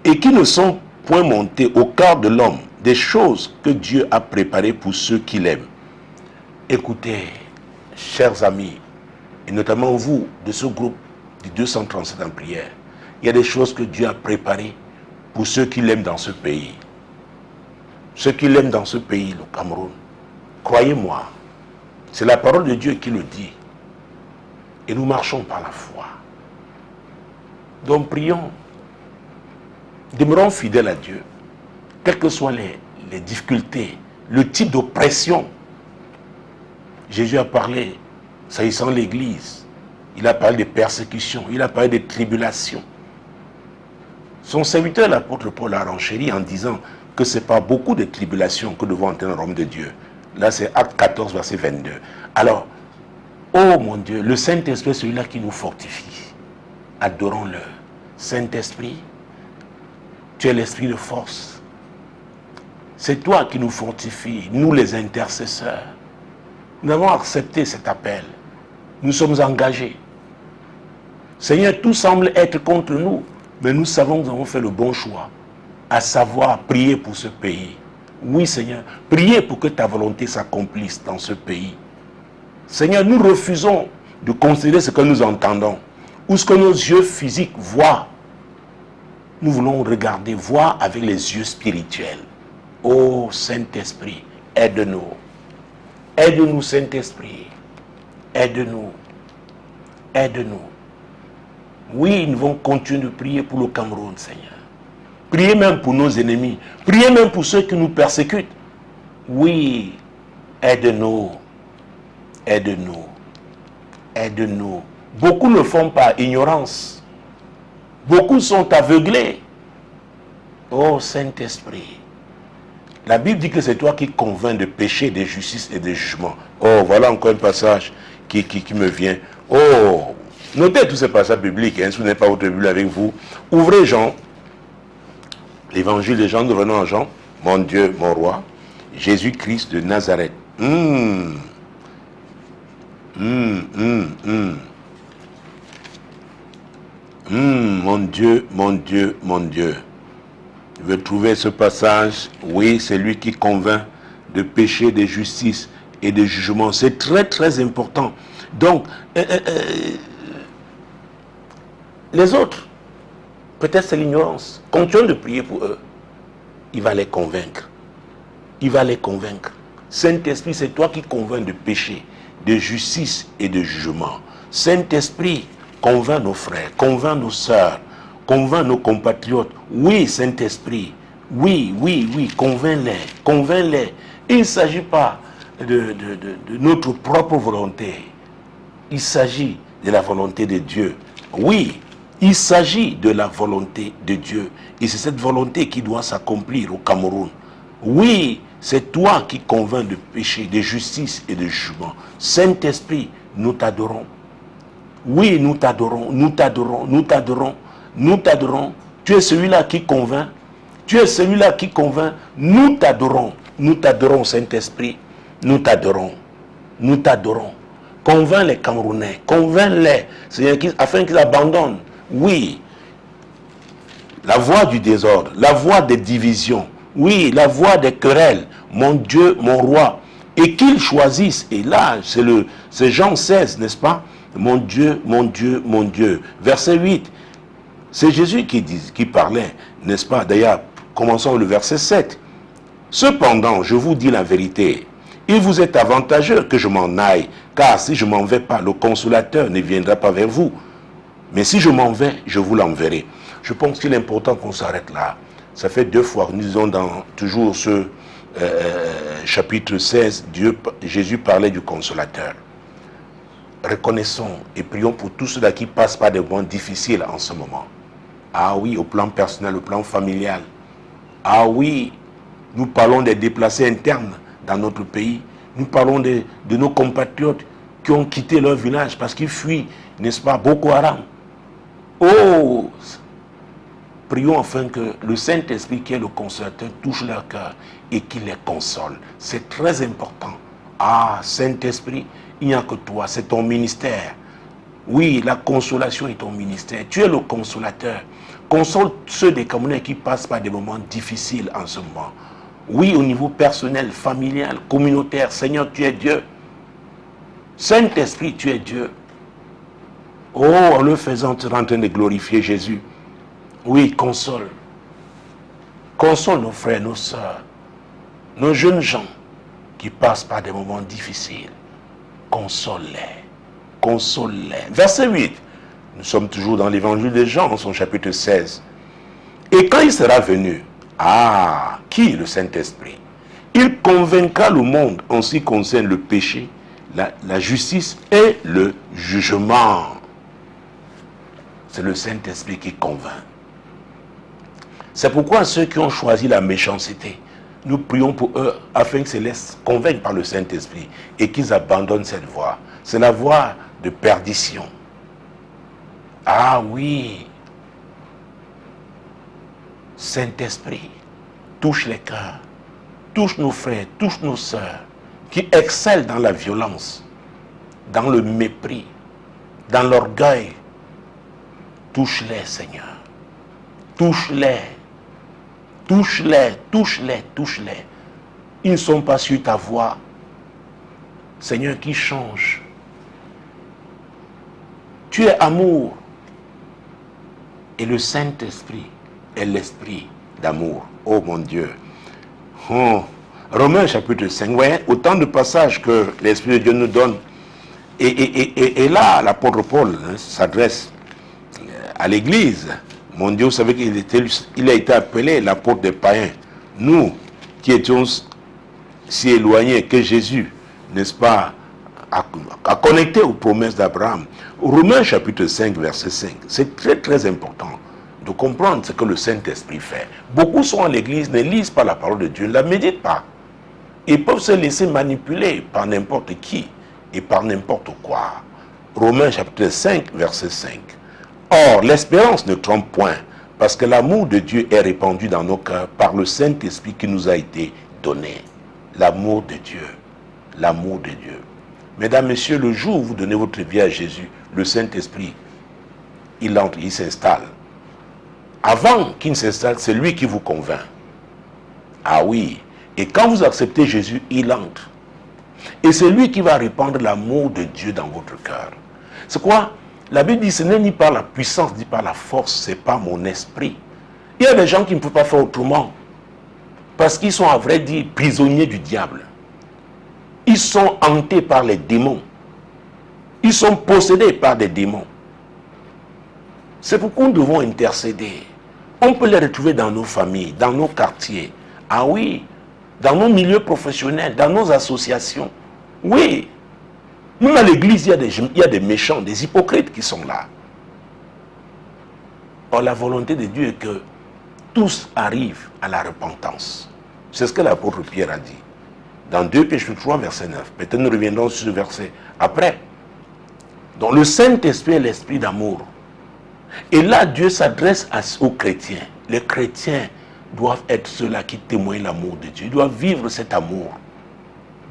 et qui ne sont point montées au cœur de l'homme, des choses que Dieu a préparées pour ceux qui l'aiment. Écoutez, chers amis, et notamment vous, de ce groupe du 237 en prière, il y a des choses que Dieu a préparées pour ceux qui l'aiment dans ce pays. Ceux qui l'aiment dans ce pays, le Cameroun. Croyez-moi, c'est la parole de Dieu qui le dit. Et nous marchons par la foi. Donc prions. Demeurons fidèles à Dieu. Quelles que soient les difficultés, le type d'oppression. Jésus a parlé, s'agissant de l'Église. Il a parlé des persécutions, il a parlé des tribulations. Son serviteur, l'apôtre Paul, a renchéri en disant que ce n'est pas beaucoup de tribulations que nous devons entrer dans le royaume de Dieu. Là, c'est Acte 14, verset 22. Alors, oh mon Dieu, le Saint-Esprit est celui-là qui nous fortifie. Adorons-le. Saint-Esprit, tu es l'esprit de force. C'est toi qui nous fortifies, nous les intercesseurs. Nous avons accepté cet appel. nous sommes engagés. Seigneur, tout semble être contre nous, mais nous savons que nous avons fait le bon choix, à savoir prier pour ce pays. Oui, Seigneur, prier pour que ta volonté s'accomplisse dans ce pays. Seigneur, nous refusons de considérer ce que nous entendons ou ce que nos yeux physiques voient. Nous voulons regarder, voir avec les yeux spirituels. Ô Saint-Esprit, aide-nous. Aide-nous, Saint-Esprit. Aide-nous. Aide-nous. Oui, nous vont continuer de prier pour le Cameroun, Seigneur. Priez même pour nos ennemis. Priez même pour ceux qui nous persécutent. Oui, aide-nous. Aide-nous. Aide-nous. Beaucoup le font par ignorance. Beaucoup sont aveuglés. Oh Saint-Esprit. La Bible dit que c'est toi qui convaincs de péché, de justice et de jugement. Oh, voilà encore un passage qui me vient. Oh, notez tous ces passages bibliques. Si vous n'avez pas votre Bible avec vous, ouvrez Jean. L'évangile de Jean, nous revenons à Jean. Mon Dieu, mon roi, Jésus-Christ de Nazareth. Mon Dieu, mon Dieu, mon Dieu. Je veux trouver ce passage. Oui, c'est lui qui convainc de péché, de justice et de jugement. C'est très, très important. Donc, les autres, peut-être c'est l'ignorance. Continuons de prier pour eux. Il va les convaincre. Il va les convaincre. Saint-Esprit, c'est toi qui convaincs de péché, de justice et de jugement. Saint-Esprit, convainc nos frères, convainc nos sœurs, convainc nos compatriotes. Oui, Saint-Esprit, oui, oui, oui, convainc-les, convainc-les. Il ne s'agit pas de notre propre volonté. Il s'agit de la volonté de Dieu. Oui, il s'agit de la volonté de Dieu. Et c'est cette volonté qui doit s'accomplir au Cameroun. Oui, c'est toi qui convainc de péché, de justice et de jugement. Saint-Esprit, nous t'adorons. Oui, nous t'adorons, nous t'adorons, nous t'adorons, nous t'adorons. Tu es celui-là qui convainc. Tu es celui-là qui convainc. Nous t'adorons. Nous t'adorons, Saint-Esprit. Nous t'adorons. Nous t'adorons. Convainc les Camerounais. Convainc-les, Seigneur, afin qu'ils abandonnent. Oui, la voie du désordre, la voie des divisions. Oui, la voie des querelles. Mon Dieu, mon roi. Et qu'ils choisissent. Et là, c'est Jean 16, n'est-ce pas? Mon Dieu, mon Dieu, mon Dieu. Verset 8. C'est Jésus qui parlait, n'est-ce pas? D'ailleurs, commençons le verset 7. Cependant, je vous dis la vérité. Il vous est avantageux que je m'en aille, car si je m'en vais pas, le consolateur ne viendra pas vers vous. Mais si je m'en vais, je vous l'enverrai. Je pense qu'il est important qu'on s'arrête là. Ça fait 2 fois que nous disons dans toujours ce chapitre 16, Jésus parlait du consolateur. Reconnaissons et prions pour tous ceux-là qui passent par des moments difficiles en ce moment. Ah oui, au plan personnel, au plan familial. Ah oui, nous parlons des déplacés internes dans notre pays. Nous parlons de nos compatriotes qui ont quitté leur village parce qu'ils fuient, n'est-ce pas, Boko Haram. Oh, prions afin que le Saint-Esprit qui est le consolateur touche leur cœur et qu'il les console. C'est très important. Ah, Saint-Esprit, il n'y a que toi, c'est ton ministère. Oui, la consolation est ton ministère. Tu es le consolateur. Console ceux des Camerounais qui passent par des moments difficiles en ce moment. Oui, au niveau personnel, familial, communautaire. Seigneur, tu es Dieu. Saint-Esprit, tu es Dieu. Oh, en le faisant, tu es en train de glorifier Jésus. Oui, console. Console nos frères, nos sœurs, nos jeunes gens qui passent par des moments difficiles. Console-les. Console-les. Verset 8. Nous sommes toujours dans l'évangile de Jean, son chapitre 16. Et quand il sera venu, qui le Saint-Esprit? Il convaincra le monde en ce qui concerne le péché, la justice et le jugement. C'est le Saint-Esprit qui convainc. C'est pourquoi ceux qui ont choisi la méchanceté, nous prions pour eux afin qu'ils se laissent convaincre par le Saint-Esprit et qu'ils abandonnent cette voie. C'est la voie de perdition. Ah oui, Saint-Esprit, touche les cœurs, touche nos frères, touche nos sœurs qui excellent dans la violence, dans le mépris, dans l'orgueil. Touche-les, Seigneur. Touche-les. Touche-les, touche-les, touche-les. Ils ne sont pas sur ta voie. Seigneur, qui change. Tu es amour. Et le Saint-Esprit est l'esprit d'amour. Oh mon Dieu. Oh. Romains chapitre 5. Vous voyez, autant de passages que l'Esprit de Dieu nous donne. Et là, l'apôtre Paul s'adresse à l'Église. Mon Dieu, vous savez qu'il a été appelé l'apôtre des païens. Nous, qui étions si éloignés que Jésus, n'est-ce pas, à connecter aux promesses d'Abraham. Romains chapitre 5, verset 5. C'est très très important de comprendre ce que le Saint-Esprit fait. Beaucoup sont à l'église, ne lisent pas la parole de Dieu, ne la méditent pas. Ils peuvent se laisser manipuler par n'importe qui et par n'importe quoi. Romains chapitre 5, verset 5. Or, l'espérance ne trompe point, parce que l'amour de Dieu est répandu dans nos cœurs par le Saint-Esprit qui nous a été donné. L'amour de Dieu. L'amour de Dieu. Mesdames, Messieurs, le jour où vous donnez votre vie à Jésus, le Saint-Esprit, il entre, il s'installe. Avant qu'il ne s'installe, c'est lui qui vous convainc. Ah oui. Et quand vous acceptez Jésus, il entre. Et c'est lui qui va répandre l'amour de Dieu dans votre cœur. C'est quoi? La Bible dit, ce n'est ni par la puissance, ni par la force, c'est par mon esprit. Il y a des gens qui ne peuvent pas faire autrement. Parce qu'ils sont, à vrai dire, prisonniers du diable. Ils sont hantés par les démons. Ils sont possédés par des démons. C'est pourquoi nous devons intercéder. On peut les retrouver dans nos familles, dans nos quartiers. Ah oui, dans nos milieux professionnels, dans nos associations. Oui. Même à l'église, il y a des méchants, des hypocrites qui sont là. Or, la volonté de Dieu est que tous arrivent à la repentance. C'est ce que l'apôtre Pierre a dit. Dans 2 Pierre 3, verset 9. Peut-être nous reviendrons sur ce verset après. Donc, le Saint-Esprit est l'esprit d'amour. Et là, Dieu s'adresse aux chrétiens. Les chrétiens doivent être ceux-là qui témoignent l'amour de Dieu. Ils doivent vivre cet amour.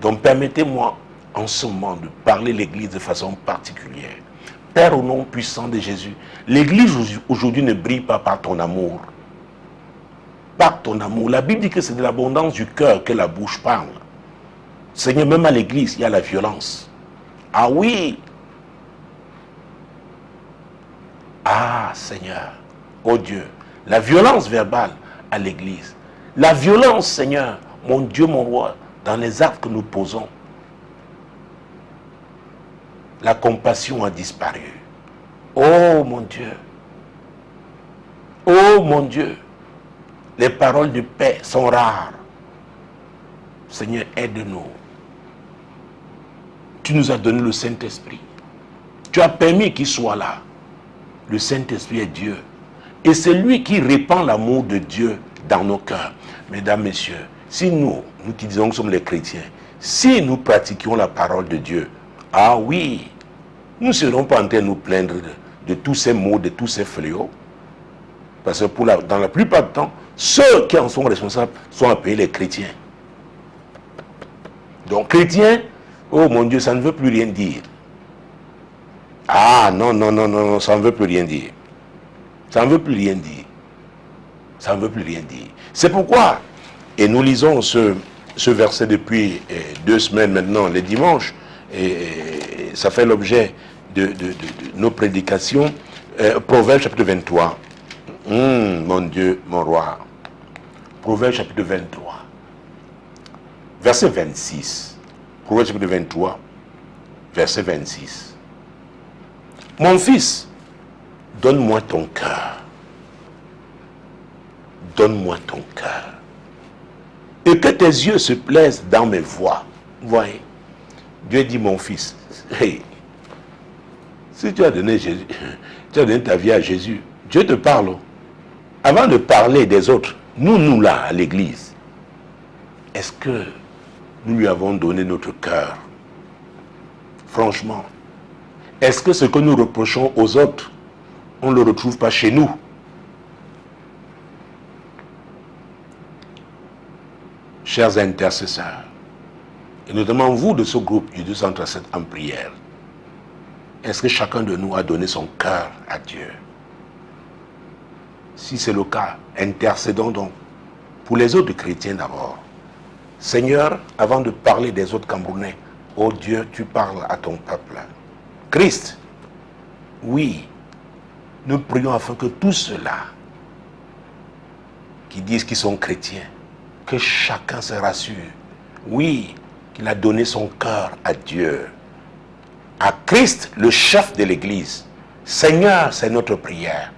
Donc, permettez-moi en ce moment de parler l'Église de façon particulière. Père, au nom puissant de Jésus, l'Église aujourd'hui ne brille pas par ton amour. Par ton amour. La Bible dit que c'est de l'abondance du cœur que la bouche parle. Seigneur, même à l'Église, il y a la violence. Ah oui. Ah, Seigneur, oh Dieu, la violence verbale à l'Église. La violence, Seigneur, mon Dieu, mon roi, dans les actes que nous posons. La compassion a disparu. Oh mon Dieu. Oh mon Dieu. Les paroles de paix sont rares. Seigneur, aide-nous. Tu nous as donné le Saint-Esprit. Tu as permis qu'il soit là. Le Saint-Esprit est Dieu. Et c'est lui qui répand l'amour de Dieu dans nos cœurs. Mesdames, Messieurs, si nous qui disons que nous sommes les chrétiens, si nous pratiquions la parole de Dieu, ah oui, nous ne serons pas en train de nous plaindre de tous ces maux, de tous ces fléaux. Parce que dans la plupart du temps, ceux qui en sont responsables sont appelés les chrétiens. Donc chrétien, oh mon Dieu, ça ne veut plus rien dire. Ah non, non, non, non, ça ne veut plus rien dire. Ça ne veut plus rien dire. Ça ne veut plus rien dire. C'est pourquoi, et nous lisons ce verset depuis 2 semaines maintenant, les dimanches, et ça fait l'objet de nos prédications. Proverbe chapitre 23. Mon Dieu, mon roi. Proverbe chapitre 23. Verset 26. Proverbe chapitre 23. Verset 26. Mon fils, donne-moi ton cœur. Donne-moi ton cœur. Et que tes yeux se plaisent dans mes voies. Voyez. Dieu dit, mon fils, hey, si tu as donné Jésus, tu as donné ta vie à Jésus, Dieu te parle. Avant de parler des autres, nous là, à l'église, est-ce que nous lui avons donné notre cœur? Franchement, est-ce que ce que nous reprochons aux autres, on ne le retrouve pas chez nous? Chers intercesseurs, et notamment vous de ce groupe du 237 en prière, Est-ce que chacun de nous a donné son cœur à Dieu? Si c'est le cas, intercédons donc pour les autres chrétiens d'abord. Seigneur, avant de parler des autres Camerounais, oh Dieu, tu parles à ton peuple. Christ, oui, nous prions afin que tous ceux-là qui disent qu'ils sont chrétiens, que chacun se rassure. Oui, qu'il a donné son cœur à Dieu. À Christ, le chef de l'Église. Seigneur, c'est notre prière.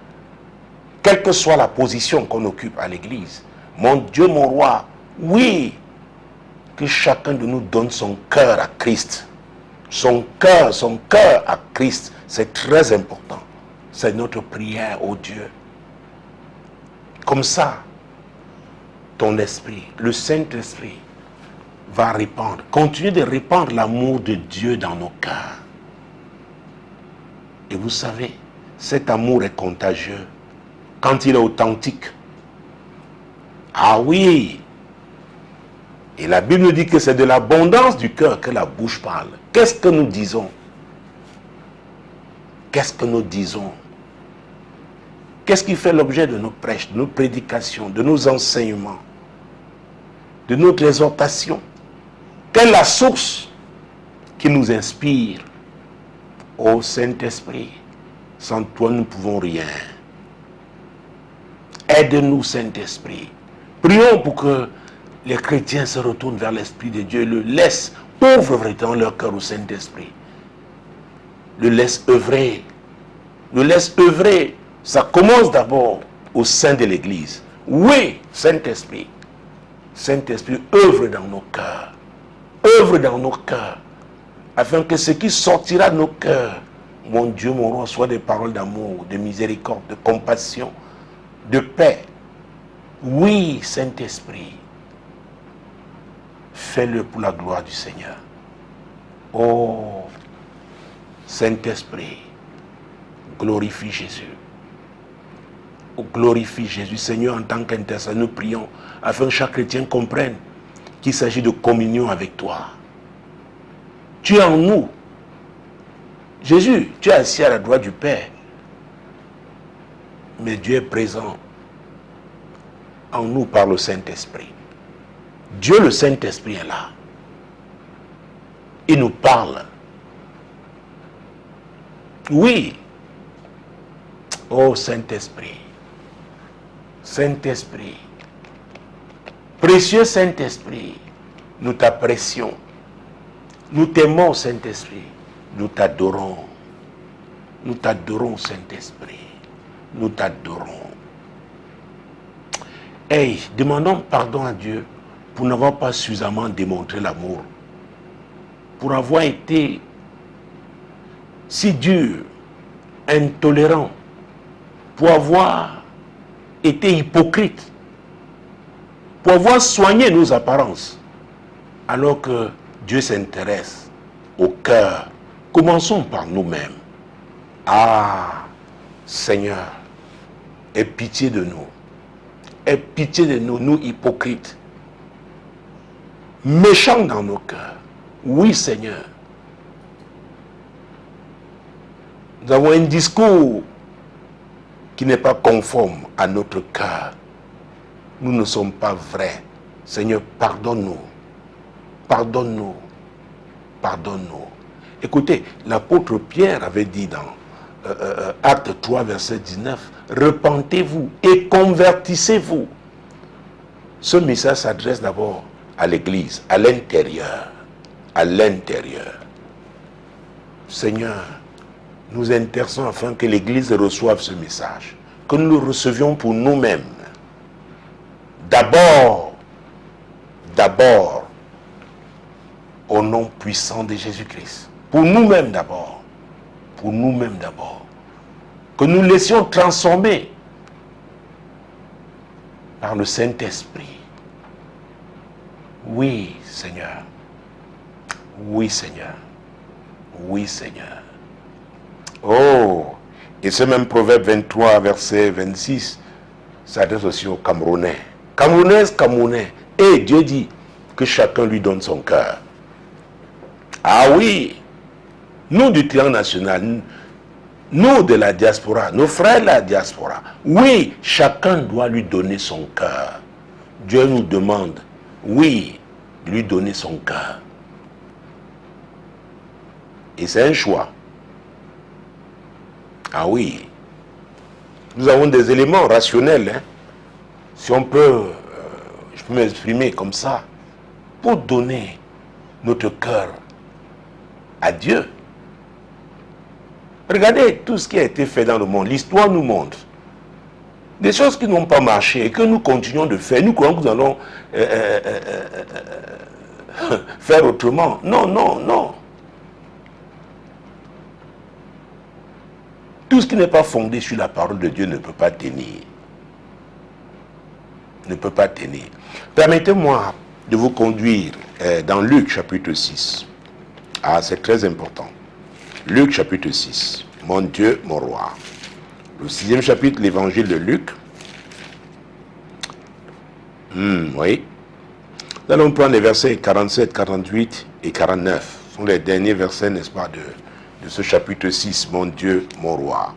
Quelle que soit la position qu'on occupe à l'Église, mon Dieu, mon roi, oui, que chacun de nous donne son cœur à Christ. Son cœur à Christ, c'est très important. C'est notre prière, ô Dieu. Comme ça, ton esprit, le Saint-Esprit, va répandre, continue de répandre l'amour de Dieu dans nos cœurs. Et vous savez, cet amour est contagieux quand il est authentique. Ah oui! Et la Bible nous dit que c'est de l'abondance du cœur que la bouche parle. Qu'est-ce que nous disons? Qu'est-ce que nous disons? Qu'est-ce qui fait l'objet de nos prêches, de nos prédications, de nos enseignements, de notre exhortation? Quelle est la source qui nous inspire? Ô Saint-Esprit, sans toi nous ne pouvons rien. Aide-nous, Saint-Esprit. Prions pour que les chrétiens se retournent vers l'Esprit de Dieu et le laissent ouvrir dans leur cœur au Saint-Esprit. Le laisse œuvrer. Le laisse œuvrer. Ça commence d'abord au sein de l'Église. Oui, Saint-Esprit. Saint-Esprit, œuvre dans nos cœurs. Œuvre dans nos cœurs. Afin que ce qui sortira de nos cœurs, mon Dieu, mon roi, soit des paroles d'amour, de miséricorde, de compassion, de paix. Oui, Saint-Esprit. Fais-le pour la gloire du Seigneur. Oh, Saint-Esprit, glorifie Jésus. Oh, glorifie Jésus. Seigneur, en tant qu'intercesseur, nous prions afin que chaque chrétien comprenne qu'il s'agit de communion avec toi. Tu es en nous. Jésus, tu es assis à la droite du Père. Mais Dieu est présent en nous par le Saint-Esprit. Dieu le Saint-Esprit est là. Il nous parle. Oui. Oh Saint-Esprit. Saint-Esprit. Précieux Saint-Esprit. Nous t'apprécions. Nous t'aimons, Saint-Esprit. Nous t'adorons. Nous t'adorons, Saint-Esprit. Nous t'adorons. Hey, demandons pardon à Dieu pour n'avoir pas suffisamment démontré l'amour. Pour avoir été si dur, intolérant. Pour avoir été hypocrite. Pour avoir soigné nos apparences. Alors que Dieu s'intéresse au cœur. Commençons par nous-mêmes. Ah, Seigneur, aie pitié de nous. Aie pitié de nous, nous hypocrites. Méchants dans nos cœurs. Oui, Seigneur. Nous avons un discours qui n'est pas conforme à notre cœur. Nous ne sommes pas vrais. Seigneur, pardonne-nous. Pardonne-nous. Pardonne-nous. Écoutez, l'apôtre Pierre avait dit dans Acte 3, verset 19, repentez-vous et convertissez-vous. Ce message s'adresse d'abord à l'église, à l'intérieur. À l'intérieur. Seigneur, nous intercédons afin que l'église reçoive ce message, que nous le recevions pour nous-mêmes. D'abord, au nom puissant de Jésus-Christ. Pour nous-mêmes d'abord. Pour nous-mêmes d'abord. Que nous laissions transformer par le Saint-Esprit. Oui, Seigneur. Oui, Seigneur. Oui, Seigneur. Oh, et ce même proverbe 23, verset 26, s'adresse aussi aux Camerounais. Camerounaises, Camerounais. Et Dieu dit que chacun lui donne son cœur. Ah oui, nous du triangle national, nous de la diaspora, nos frères de la diaspora, oui, chacun doit lui donner son cœur. Dieu nous demande, oui, de lui donner son cœur. Et c'est un choix. Ah oui. Nous avons des éléments rationnels, hein. Si on peut, je peux m'exprimer comme ça, pour donner notre cœur à Dieu. Regardez tout ce qui a été fait dans le monde. L'histoire nous montre des choses qui n'ont pas marché et que nous continuons de faire. Nous croyons que nous allons faire autrement. Non, non, non. Tout ce qui n'est pas fondé sur la parole de Dieu ne peut pas tenir. Ne peut pas tenir. Permettez-moi de vous conduire dans Luc chapitre 6. Ah, c'est très important. Luc chapitre 6. Mon Dieu, mon roi. Le 6e chapitre, l'évangile de Luc. Oui. Nous allons prendre les versets 47, 48 et 49. Ce sont les derniers versets, n'est-ce pas, de ce chapitre 6. Mon Dieu, mon roi.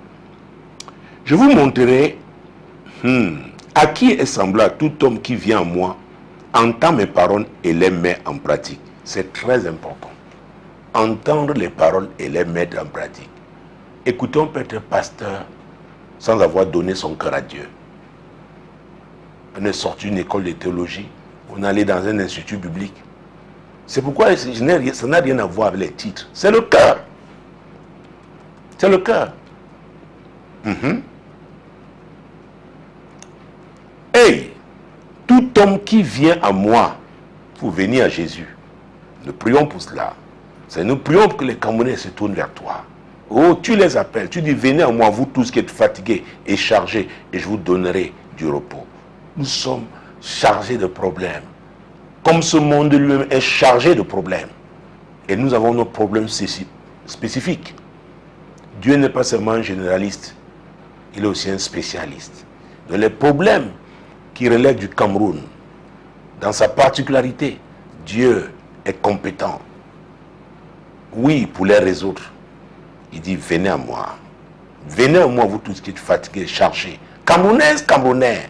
Je vous montrerai à qui est semblable tout homme qui vient à moi, entend mes paroles et les met en pratique. C'est très important. Entendre les paroles et les mettre en pratique. Écoutons peut-être pasteur sans avoir donné son cœur à Dieu. On est sorti d'une école de théologie, on est allé dans un institut biblique. C'est pourquoi ça n'a rien à voir avec les titres. C'est le cœur. C'est le cœur. Hey, tout homme qui vient à moi pour venir à Jésus, nous prions pour cela. Nous prions pour que les Camerounais se tournent vers toi. Oh, tu les appelles, tu dis venez à moi, vous tous qui êtes fatigués et chargés, et je vous donnerai du repos. Nous sommes chargés de problèmes. Comme ce monde lui-même est chargé de problèmes. Et nous avons nos problèmes spécifiques. Dieu n'est pas seulement un généraliste, il est aussi un spécialiste. Donc les problèmes qui relèvent du Cameroun, dans sa particularité, Dieu est compétent. Oui, pour les résoudre. Il dit, venez à moi. Venez à moi, vous tous qui êtes fatigués, chargés. Camerounaises, Camerounais.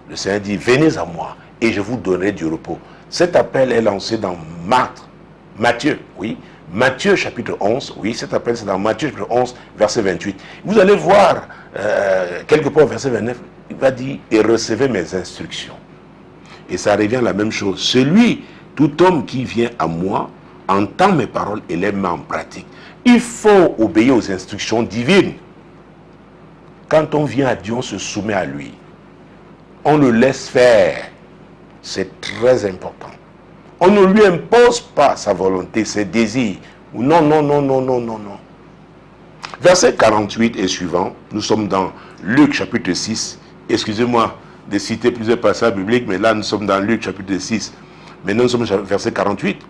Le Seigneur dit, venez à moi et je vous donnerai du repos. Cet appel est lancé dans Matthieu, oui. Matthieu chapitre 11, oui, cet appel c'est dans Matthieu chapitre 11, verset 28. Vous allez voir, quelque part au verset 29, il va dire, et recevez mes instructions. Et ça revient à la même chose. Celui, tout homme qui vient à moi, entend mes paroles et les met en pratique. Il faut obéir aux instructions divines. Quand on vient à Dieu, on se soumet à lui. On le laisse faire. C'est très important. On ne lui impose pas sa volonté, ses désirs. Non, non, non, non, non, non, non. Verset 48 et suivant, nous sommes dans Luc chapitre 6. Excusez-moi de citer plusieurs passages bibliques, mais là nous sommes dans Luc chapitre 6. Maintenant nous sommes au verset 48.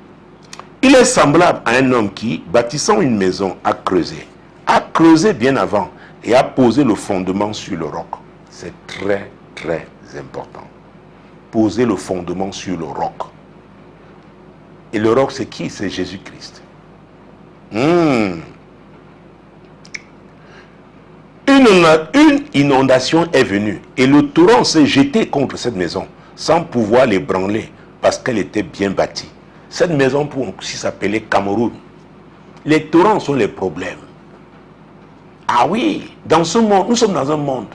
Il est semblable à un homme qui, bâtissant une maison, a creusé bien avant et a posé le fondement sur le roc. C'est très, très important. Poser le fondement sur le roc. Et le roc, c'est qui? C'est Jésus-Christ. Une inondation est venue et le torrent s'est jeté contre cette maison sans pouvoir l'ébranler parce qu'elle était bien bâtie. Cette maison peut aussi s'appeler Cameroun. Les torrents sont les problèmes. Ah oui, dans ce monde, nous sommes dans un monde,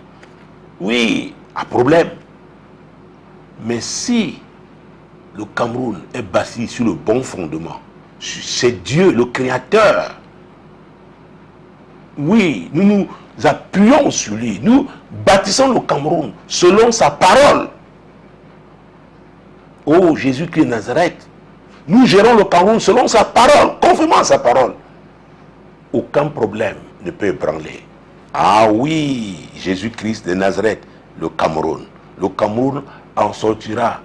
oui, à problème. Mais si le Cameroun est bâti sur le bon fondement, c'est Dieu, le Créateur. Oui, nous nous appuyons sur lui. Nous bâtissons le Cameroun selon sa parole. Oh, Jésus-Christ de Nazareth. Nous gérons le Cameroun selon sa parole, conformément à sa parole. Aucun problème ne peut ébranler. Ah oui, Jésus-Christ de Nazareth, le Cameroun. Le Cameroun en sortira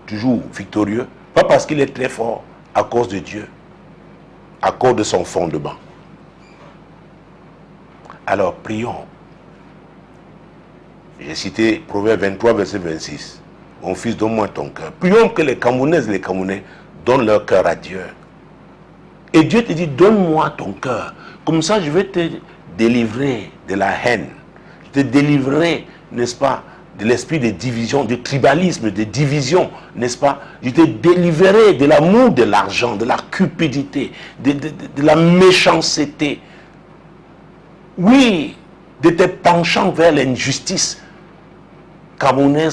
toujours victorieux, pas parce qu'il est très fort, à cause de Dieu, à cause de son fondement. Alors prions. J'ai cité Proverbe 23, verset 26. Mon fils, donne-moi ton cœur. Prions que les Camerounaises et les Camerounais donnent leur cœur à Dieu. Et Dieu te dit, donne-moi ton cœur. Comme ça, je vais te délivrer de la haine. Je te délivrerai, n'est-ce pas, de l'esprit de division, de tribalisme, de division, n'est-ce pas? Je te délivrerai de l'amour de l'argent, de la cupidité, de la méchanceté. Oui, de tes penchants vers l'injustice. Camerounais,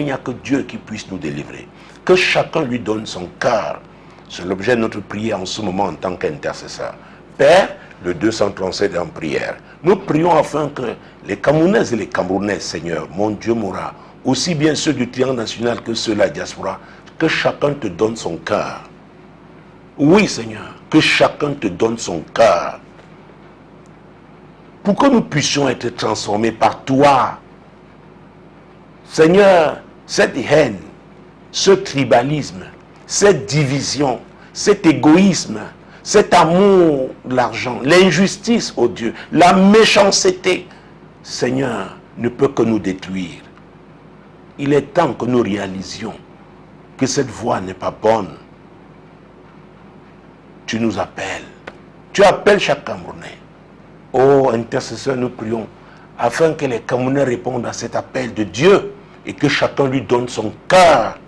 il n'y a que Dieu qui puisse nous délivrer. Que chacun lui donne son cœur. C'est l'objet de notre prière en ce moment en tant qu'intercesseur. Père, le 237 en prière. Nous prions afin que les Camerounaises et les Camerounais, Seigneur, mon Dieu mourra, aussi bien ceux du triangle national que ceux de la diaspora, que chacun te donne son cœur. Oui, Seigneur, que chacun te donne son cœur. Pour que nous puissions être transformés par toi. Seigneur, cette haine, ce tribalisme, cette division, cet égoïsme, cet amour de l'argent, l'injustice, oh Dieu, la méchanceté, Seigneur, ne peut que nous détruire. Il est temps que nous réalisions que cette voie n'est pas bonne. Tu nous appelles. Tu appelles chaque Camerounais. Oh, intercesseur, nous prions afin que les Camerounais répondent à cet appel de Dieu et que chacun lui donne son cœur.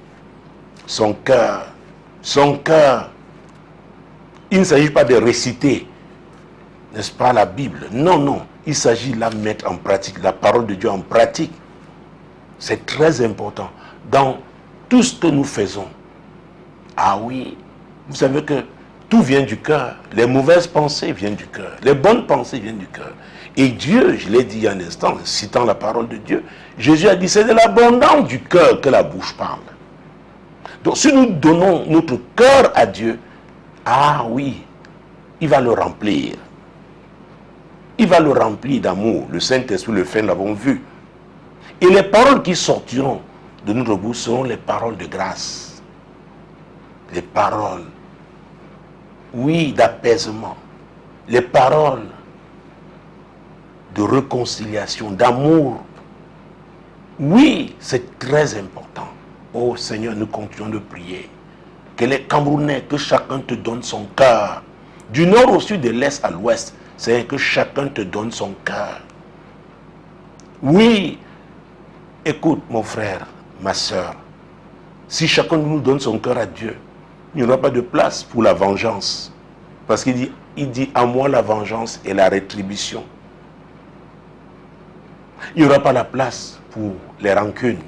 Son cœur. Son cœur. Il ne s'agit pas de réciter, n'est-ce pas, la Bible. Non, non. Il s'agit de la mettre en pratique, la parole de Dieu en pratique. C'est très important. Dans tout ce que nous faisons. Ah oui, vous savez que tout vient du cœur. Les mauvaises pensées viennent du cœur. Les bonnes pensées viennent du cœur. Et Dieu, je l'ai dit il y a un instant, citant la parole de Dieu, Jésus a dit, c'est de l'abondance du cœur que la bouche parle. Donc si nous donnons notre cœur à Dieu, ah oui, il va le remplir. Il va le remplir d'amour. Le Saint-Esprit le fait, nous l'avons vu. Et les paroles qui sortiront de notre bouche seront les paroles de grâce. Les paroles, oui, d'apaisement. Les paroles de réconciliation, d'amour. Oui, c'est très important. Oh Seigneur, nous continuons de prier. Que les Camerounais, que chacun te donne son cœur. Du nord au sud, de l'est à l'ouest, c'est que chacun te donne son cœur. Oui, écoute mon frère, ma soeur, si chacun de nous donne son cœur à Dieu, il n'y aura pas de place pour la vengeance. Parce qu'il dit, à moi la vengeance et la rétribution. Il n'y aura pas la place pour les rancunes,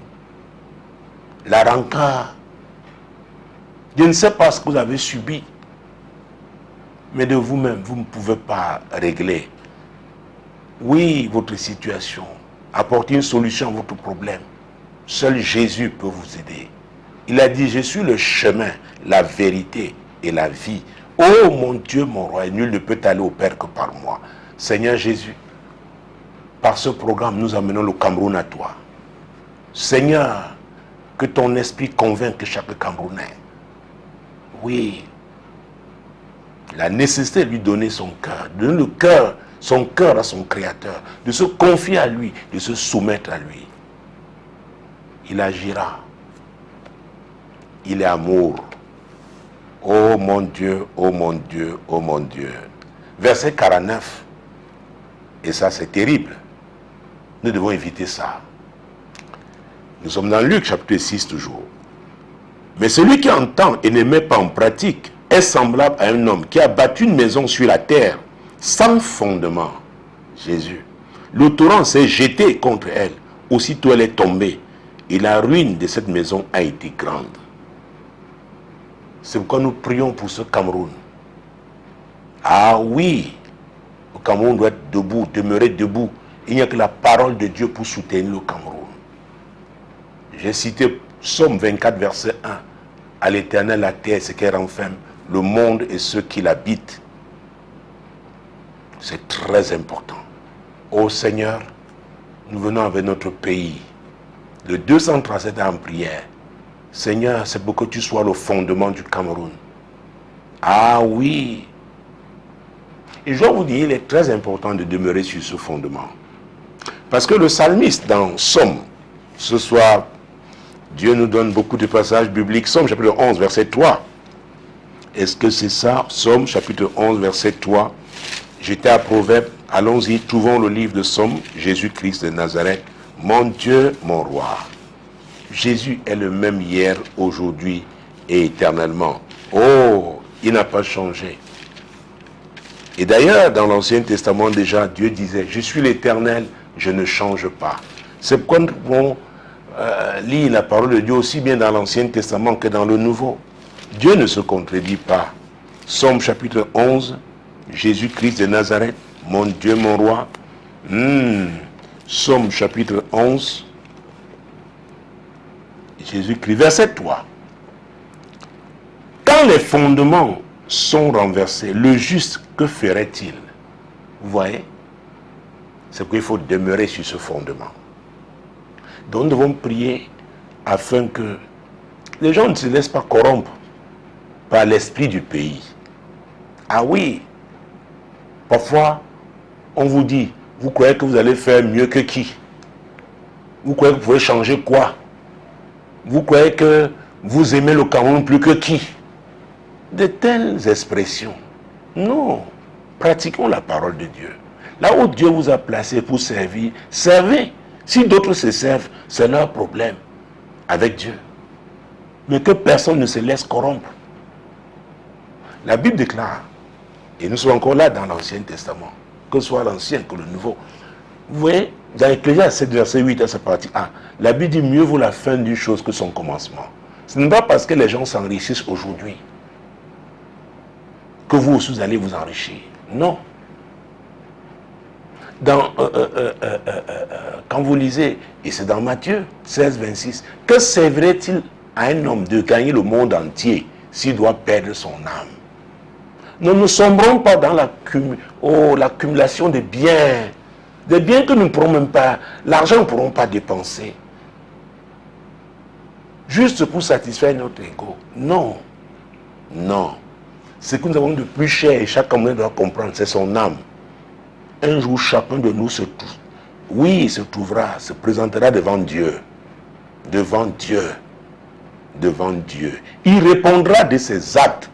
la rancœur. Je ne sais pas ce que vous avez subi, mais de vous-même, vous ne pouvez pas régler, oui, votre situation, apporter une solution à votre problème. Seul Jésus peut vous aider. Il a dit, je suis le chemin, la vérité et la vie. Oh mon Dieu, mon roi, nul ne peut aller au Père que par moi. Seigneur Jésus, par ce programme, nous amenons le Cameroun à toi. Seigneur, que ton esprit convainque chaque Camerounais. Oui, la nécessité de lui donner son cœur, de donner son cœur à son Créateur, de se confier à lui, de se soumettre à lui. Il agira. Il est amour. Oh mon Dieu, oh mon Dieu, oh mon Dieu. Verset 49. Et ça, c'est terrible. Nous devons éviter ça. Nous sommes dans Luc chapitre 6 toujours. Mais celui qui entend et ne met pas en pratique est semblable à un homme qui a bâti une maison sur la terre sans fondement. Jésus. Le torrent s'est jeté contre elle. Aussitôt elle est tombée. Et la ruine de cette maison a été grande. C'est pourquoi nous prions pour ce Cameroun. Ah oui, le Cameroun doit être debout, demeurer debout. Il n'y a que la parole de Dieu pour soutenir le Cameroun. J'ai cité Psaume 24, verset 1. À l'Éternel la terre, ce qu'elle renferme, le monde et ceux qui l'habitent. C'est très important. Ô Seigneur, nous venons avec notre pays. Le 237 en prière. Seigneur, c'est pour que tu sois le fondement du Cameroun. Ah oui. Et je dois vous dire, il est très important de demeurer sur ce fondement. Parce que le psalmiste dans Somme, ce soir, Dieu nous donne beaucoup de passages bibliques. Somme chapitre 11, verset 3. Est-ce que c'est ça? Psaume chapitre 11, verset 3. J'étais à Proverbe. Allons-y, trouvons le livre de Psaume. Jésus-Christ de Nazareth. Mon Dieu, mon roi. Jésus est le même hier, aujourd'hui et éternellement. Oh, il n'a pas changé. Et d'ailleurs, dans l'Ancien Testament déjà, Dieu disait, je suis l'Éternel, je ne change pas. C'est pourquoi nous pouvons lire la parole de Dieu aussi bien dans l'Ancien Testament que dans le Nouveau. Dieu ne se contredit pas. Psaume chapitre 11, Jésus-Christ de Nazareth, mon Dieu, mon roi. Psaume chapitre 11, Jésus-Christ, verset 3. Quand les fondements sont renversés, le juste, que ferait-il? Vous voyez? C'est qu'il faut demeurer sur ce fondement. Donc nous devons prier afin que les gens ne se laissent pas corrompre par l'esprit du pays. Ah oui, parfois on vous dit, vous croyez que vous allez faire mieux que qui? Vous croyez que vous pouvez changer quoi? Vous croyez que vous aimez le Cameroun plus que qui? De telles expressions. Non, pratiquons la parole de Dieu. Là où Dieu vous a placé pour servir, servez. Si d'autres se servent, c'est leur problème avec Dieu. Mais que personne ne se laisse corrompre. La Bible déclare, et nous sommes encore là dans l'Ancien Testament, que ce soit l'Ancien que le Nouveau. Vous voyez, dans Ecclésiaste 7, verset 8, à sa partie A, la Bible dit mieux vaut la fin d'une chose que son commencement. Ce n'est pas parce que les gens s'enrichissent aujourd'hui que vous aussi vous allez vous enrichir. Non. Quand vous lisez, et c'est dans Matthieu 16, 26, que servirait-il à un homme de gagner le monde entier s'il doit perdre son âme? Nous ne sombrons pas dans l'accumulation de biens. Des biens que nous ne pourrons même pas, l'argent ne pourrons pas dépenser. Juste pour satisfaire notre ego. Non. Non. Ce que nous avons de plus cher, et chaque homme doit comprendre, c'est son âme. Un jour, chacun de nous se trouvera, se présentera devant Dieu. Devant Dieu. Devant Dieu. Il répondra de ses actes.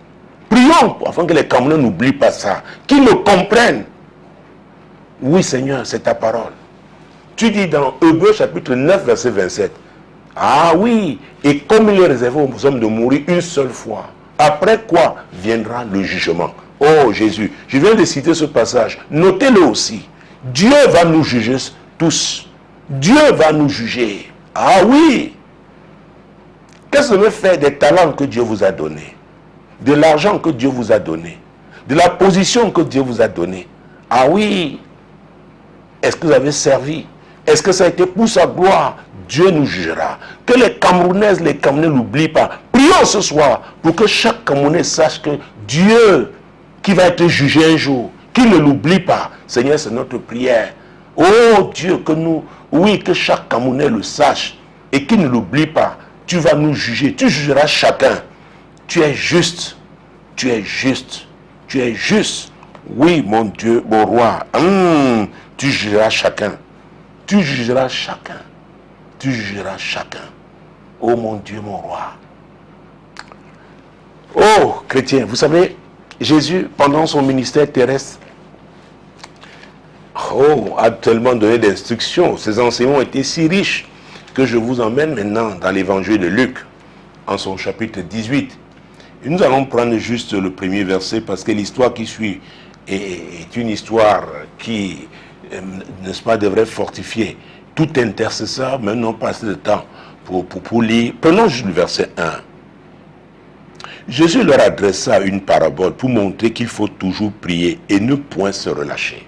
Prions afin que les Camerounais n'oublient pas ça. Qu'ils le comprennent. Oui, Seigneur, c'est ta parole. Tu dis dans Hébreux chapitre 9, verset 27. Ah oui, et comme il est réservé aux hommes de mourir une seule fois, après quoi viendra le jugement. Oh Jésus, je viens de citer ce passage. Notez-le aussi. Dieu va nous juger tous. Dieu va nous juger. Ah oui. Qu'est-ce que vous faire des talents que Dieu vous a donnés? De l'argent que Dieu vous a donné? De la position que Dieu vous a donnée? Ah oui. Est-ce que vous avez servi? Est-ce que ça a été pour sa gloire? Dieu nous jugera. Que les Camerounaises, les Camerounais n'oublient pas. Prions ce soir pour que chaque Camerounais sache que Dieu qui va être jugé un jour, qu'il ne l'oublie pas. Seigneur, c'est notre prière. Oh Dieu, que chaque Camerounais le sache et qu'il ne l'oublie pas. Tu vas nous juger, tu jugeras chacun. Tu es juste, tu es juste, tu es juste. Oui, mon Dieu, mon roi, tu jugeras chacun. Tu jugeras chacun. Tu jugeras chacun. Oh mon Dieu, mon roi. Oh, chrétien, vous savez, Jésus, pendant son ministère terrestre, a tellement donné d'instructions. Ses enseignements étaient si riches que je vous emmène maintenant dans l'évangile de Luc, en son chapitre 18. Et nous allons prendre juste le premier verset parce que l'histoire qui suit est une histoire qui, n'est-ce pas, devrait fortifier tout intercesseur, mais non pas assez de temps pour lire. Prenons juste le verset 1. Jésus leur adressa une parabole pour montrer qu'il faut toujours prier et ne point se relâcher.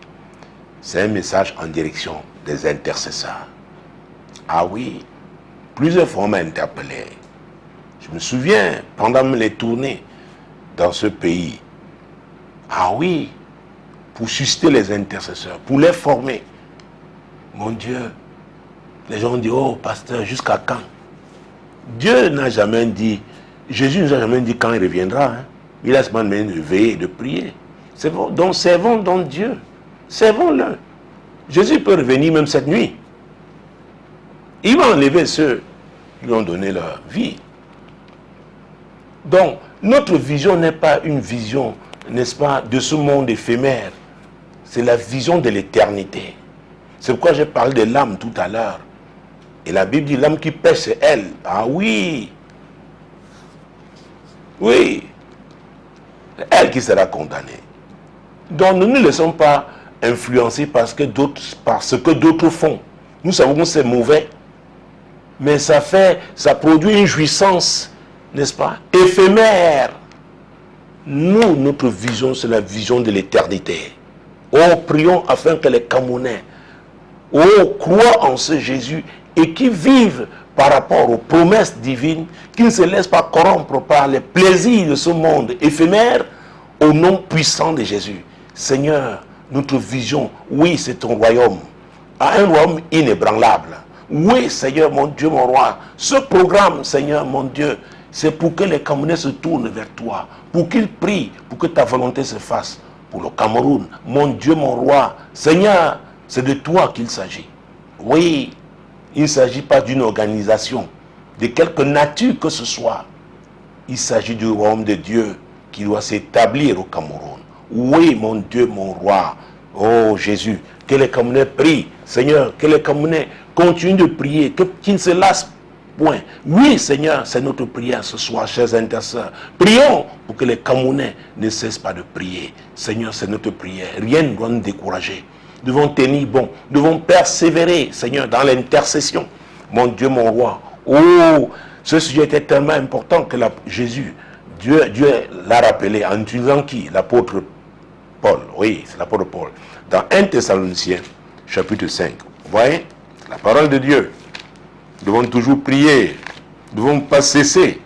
C'est un message en direction des intercesseurs. Ah oui, plusieurs fois on m'a interpellé. Je me souviens, pendant les tournées dans ce pays, ah oui, pour susciter les intercesseurs, pour les former. Mon Dieu, les gens disent, oh pasteur, jusqu'à quand? Dieu n'a jamais dit, Jésus nous a jamais dit quand il reviendra. Hein. Il a seulement demandé de veiller et de prier. C'est bon. Donc servons donc Dieu. Servons-le. Jésus peut revenir même cette nuit. Il va enlever ceux qui lui ont donné leur vie. Donc, Notre vision n'est pas une vision, n'est-ce pas, de ce monde éphémère. C'est la vision de l'éternité. C'est pourquoi j'ai parlé de l'âme tout à l'heure. Et la Bible dit l'âme qui pêche, c'est elle. Ah oui. Oui. C'est elle qui sera condamnée. Donc nous ne nous laissons pas influencer par ce que d'autres font. Nous savons que c'est mauvais. Mais ça produit une jouissance, n'est-ce pas, éphémère. Nous, notre vision, c'est la vision de l'éternité. Oh, prions afin que les Camerounais, croient en ce Jésus et qui vivent par rapport aux promesses divines, qui ne se laissent pas corrompre par les plaisirs de ce monde éphémère, au nom puissant de Jésus. Seigneur, notre vision, oui, c'est ton royaume, un royaume inébranlable. Oui, Seigneur, mon Dieu, mon roi, ce programme, Seigneur, mon Dieu, c'est pour que les Camerounais se tournent vers toi, pour qu'ils prient, pour que ta volonté se fasse pour le Cameroun. Mon Dieu, mon roi, Seigneur, c'est de toi qu'il s'agit. Oui, il ne s'agit pas d'une organisation, de quelque nature que ce soit. Il s'agit du royaume de Dieu qui doit s'établir au Cameroun. Oui, mon Dieu, mon roi, oh Jésus, que les Camerounais prient, Seigneur, que les Camerounais continuent de prier, qu'ils ne se lassent point. Oui, Seigneur, c'est notre prière ce soir, chers intercesseurs. Prions pour que les Camerounais ne cessent pas de prier. Seigneur, c'est notre prière. Rien ne doit nous décourager. Nous devons tenir bon. Nous devons persévérer, Seigneur, dans l'intercession. Mon Dieu, mon roi. Oh, ce sujet était tellement important que Jésus, Dieu l'a rappelé en utilisant qui? L'apôtre Paul. Oui, c'est l'apôtre Paul. Dans 1 Thessaloniciens, chapitre 5. Vous voyez? La parole de Dieu. Nous devons toujours prier. Nous ne devons pas cesser.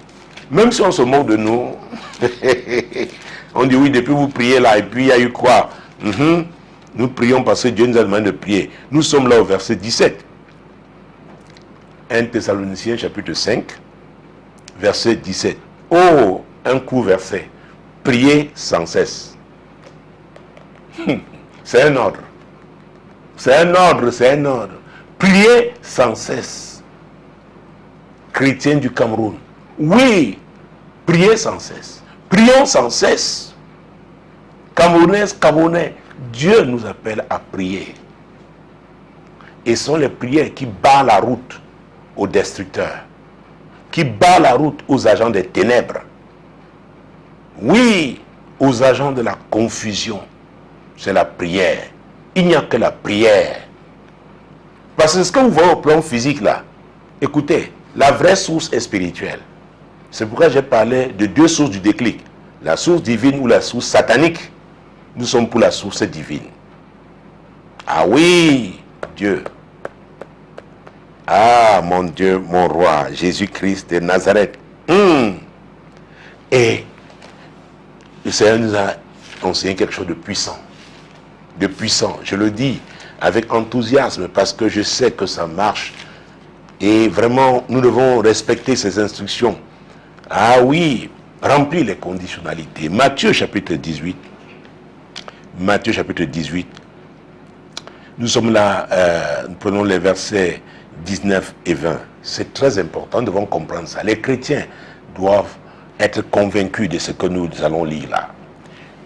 Même si on se moque de nous. On dit oui, depuis vous priez là, et puis il y a eu quoi? Nous prions parce que Dieu nous a demandé de prier. Nous sommes là au verset 17. 1 Thessaloniciens chapitre 5, verset 17. Oh, un court verset. Priez sans cesse. C'est un ordre. C'est un ordre, c'est un ordre. Priez sans cesse. Chrétiens du Cameroun. Oui, priez sans cesse. Prions sans cesse. Camerounaises, Camerounais, Dieu nous appelle à prier. Et ce sont les prières qui barrent la route aux destructeurs, qui barrent la route aux agents des ténèbres. Oui, aux agents de la confusion. C'est la prière. Il n'y a que la prière. Parce que ce que vous voyez au plan physique là, écoutez, la vraie source est spirituelle. C'est pourquoi j'ai parlé de deux sources du déclic. La source divine ou la source satanique. Nous sommes pour la source divine. Ah oui, Dieu. Ah, mon Dieu, mon roi, Jésus-Christ de Nazareth. Et le Seigneur nous a enseigné quelque chose de puissant. De puissant. Je le dis avec enthousiasme parce que je sais que ça marche. Et vraiment, nous devons respecter ces instructions. Ah oui, remplir les conditionnalités. Matthieu chapitre 18. Matthieu chapitre 18. Nous sommes là, nous prenons les versets 19 et 20. C'est très important, nous devons comprendre ça. Les chrétiens doivent être convaincus de ce que nous allons lire là.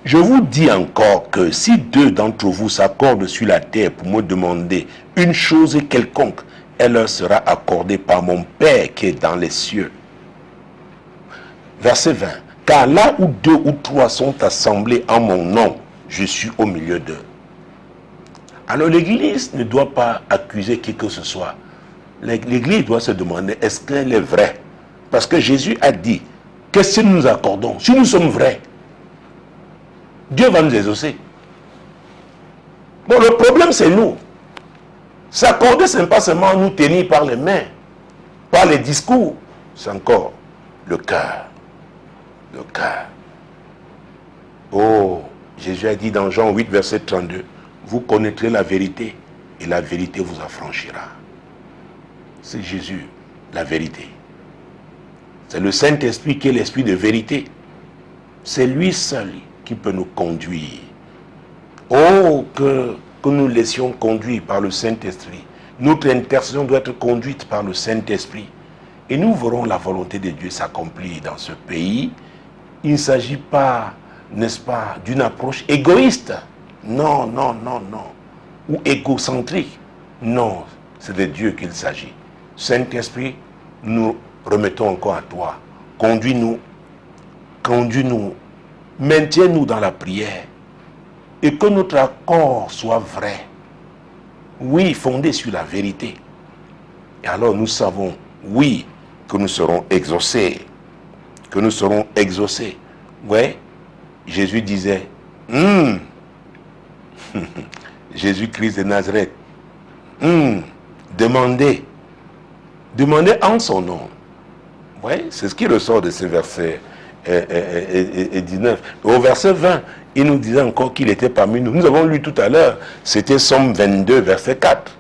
Je vous dis encore que si deux d'entre vous s'accordent sur la terre pour me demander une chose quelconque, elle leur sera accordée par mon Père qui est dans les cieux. Verset 20. Car là où deux ou trois sont assemblés en mon nom, je suis au milieu d'eux. Alors l'église ne doit pas accuser qui que ce soit. L'église doit se demander, est-ce qu'elle est vraie? Parce que Jésus a dit, qu'est-ce que nous nous accordons? Si nous sommes vrais, Dieu va nous exaucer. Bon, le problème c'est nous. S'accorder, ce n'est pas seulement nous tenir par les mains, par les discours. C'est encore le cœur. Le cœur. Oh, Jésus a dit dans Jean 8, verset 32, vous connaîtrez la vérité et la vérité vous affranchira. C'est Jésus, la vérité. C'est le Saint-Esprit qui est l'esprit de vérité. C'est lui seul qui peut nous conduire. Oh, que nous laissions conduire par le Saint-Esprit. Notre intercession doit être conduite par le Saint-Esprit. Et nous verrons la volonté de Dieu s'accomplir dans ce pays il ne s'agit pas, n'est-ce pas, d'une approche égoïste. Non, non, non, non. Ou égocentrique. Non, c'est de Dieu qu'il s'agit. Saint-Esprit, nous remettons encore à toi. Conduis-nous, maintiens-nous dans la prière. Et que notre accord soit vrai. Oui, fondé sur la vérité. Et alors nous savons, oui, que nous serons exaucés. Que nous serons exaucés. Ouais, Jésus disait, Jésus-Christ de Nazareth, demandez en son nom. Ouais, c'est ce qui ressort de ce verset 19. Au verset 20, il nous disait encore qu'il était parmi nous. Nous avons lu tout à l'heure, c'était Somme 22, verset 4.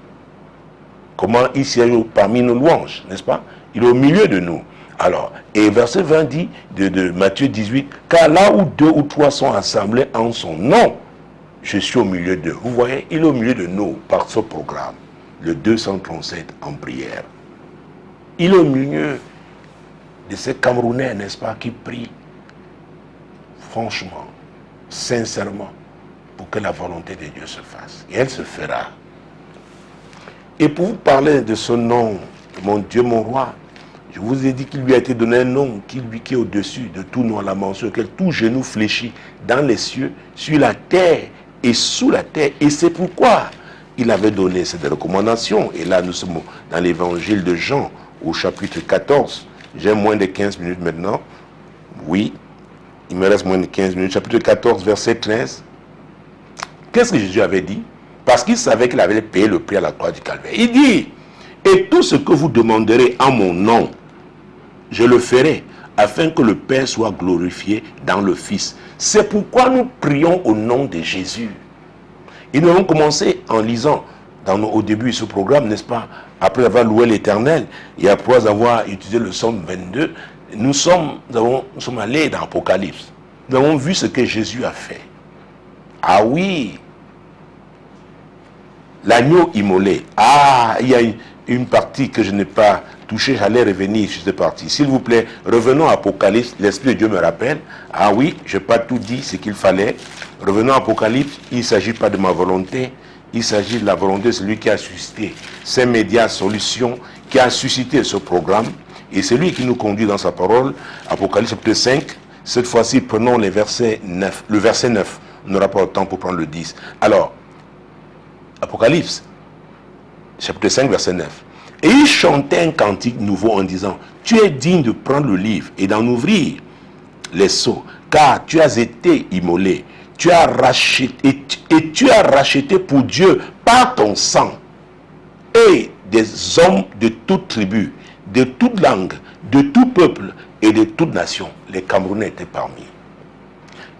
Comment il siège parmi nos louanges, n'est-ce pas? Il est au milieu de nous. Alors, et verset 20 dit de Matthieu 18, car là où 2 ou 3 sont assemblés en son nom, je suis au milieu d'eux. Vous voyez, il est au milieu de nous par ce programme, le 237 en prière. Il est au milieu de ces Camerounais, n'est-ce pas, qui prient franchement, sincèrement, pour que la volonté de Dieu se fasse. Et elle se fera. Et pour vous parler de ce nom, mon Dieu, mon roi, je vous ai dit qu'il lui a été donné un nom qui est au-dessus de tout nom à la mention, auquel tout genou fléchit dans les cieux, sur la terre et sous la terre. Et c'est pourquoi il avait donné cette recommandation. Et là, nous sommes dans l'évangile de Jean, au chapitre 14. J'ai moins de 15 minutes maintenant. Oui, il me reste moins de 15 minutes. Chapitre 14, verset 13. Qu'est-ce que Jésus avait dit? Parce qu'il savait qu'il avait payé le prix à la croix du Calvaire. Il dit, et tout ce que vous demanderez en mon nom, je le ferai, afin que le Père soit glorifié dans le Fils. C'est pourquoi nous prions au nom de Jésus. Et nous avons commencé en lisant au début de ce programme, n'est-ce pas, après avoir loué l'Éternel et après avoir utilisé le psaume 22, nous sommes allés dans l'Apocalypse. Nous avons vu ce que Jésus a fait. Ah oui, l'agneau immolé. Ah, il y a une partie que je n'ai pas touchée, j'allais revenir sur cette partie. S'il vous plaît, revenons à Apocalypse, l'Esprit de Dieu me rappelle. Ah oui, je n'ai pas tout dit ce qu'il fallait. Revenons à Apocalypse, il ne s'agit pas de ma volonté, il s'agit de la volonté de celui qui a suscité ces médias solutions, qui a suscité ce programme, et c'est lui qui nous conduit dans sa parole. Apocalypse chapitre 5, cette fois-ci prenons le verset 9. On n'aura pas le temps pour prendre le 10. Alors, Apocalypse, chapitre 5, verset 9. Et il chantait un cantique nouveau en disant, tu es digne de prendre le livre et d'en ouvrir les sceaux, car tu as été immolé, tu as racheté, et tu as racheté pour Dieu par ton sang, et des hommes de toute tribu, de toute langue, de tout peuple et de toute nation. Les Camerounais étaient parmi.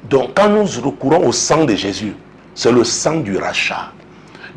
Donc quand nous recourons au sang de Jésus, c'est le sang du rachat.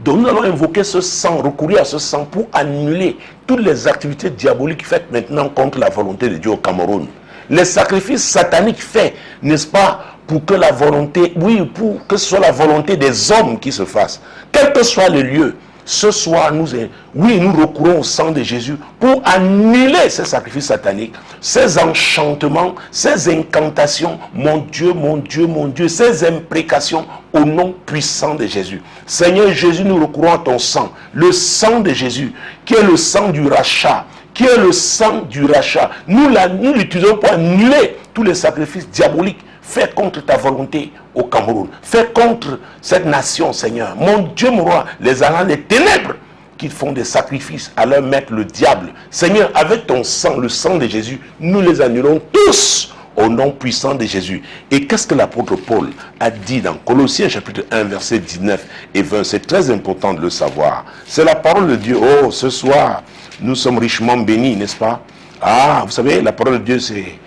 Donc nous allons invoquer ce sang, recourir à ce sang pour annuler toutes les activités diaboliques faites maintenant contre la volonté de Dieu au Cameroun. Les sacrifices sataniques faits, n'est-ce pas, pour que la volonté, oui, pour que ce soit la volonté des hommes qui se fasse. Quel que soit le lieu, ce soir, nous recourons au sang de Jésus pour annuler ces sacrifices sataniques, ces enchantements, ces incantations, mon Dieu, mon Dieu, mon Dieu, ces imprécations au nom puissant de Jésus. Seigneur Jésus, nous recourons à ton sang, le sang de Jésus, qui est le sang du rachat, qui est le sang du rachat. Nous l'utilisons pour annuler tous les sacrifices diaboliques faits contre ta volonté au Cameroun. Faits contre cette nation, Seigneur. Mon Dieu, mon roi, les alliés des ténèbres qui font des sacrifices à leur maître, le diable. Seigneur, avec ton sang, le sang de Jésus, nous les annulons tous au nom puissant de Jésus. Et qu'est-ce que l'apôtre Paul a dit dans Colossiens chapitre 1, verset 19 et 20? C'est très important de le savoir. C'est la parole de Dieu. Oh, ce soir, nous sommes richement bénis, n'est-ce pas? Ah, vous savez, la parole de Dieu, c'est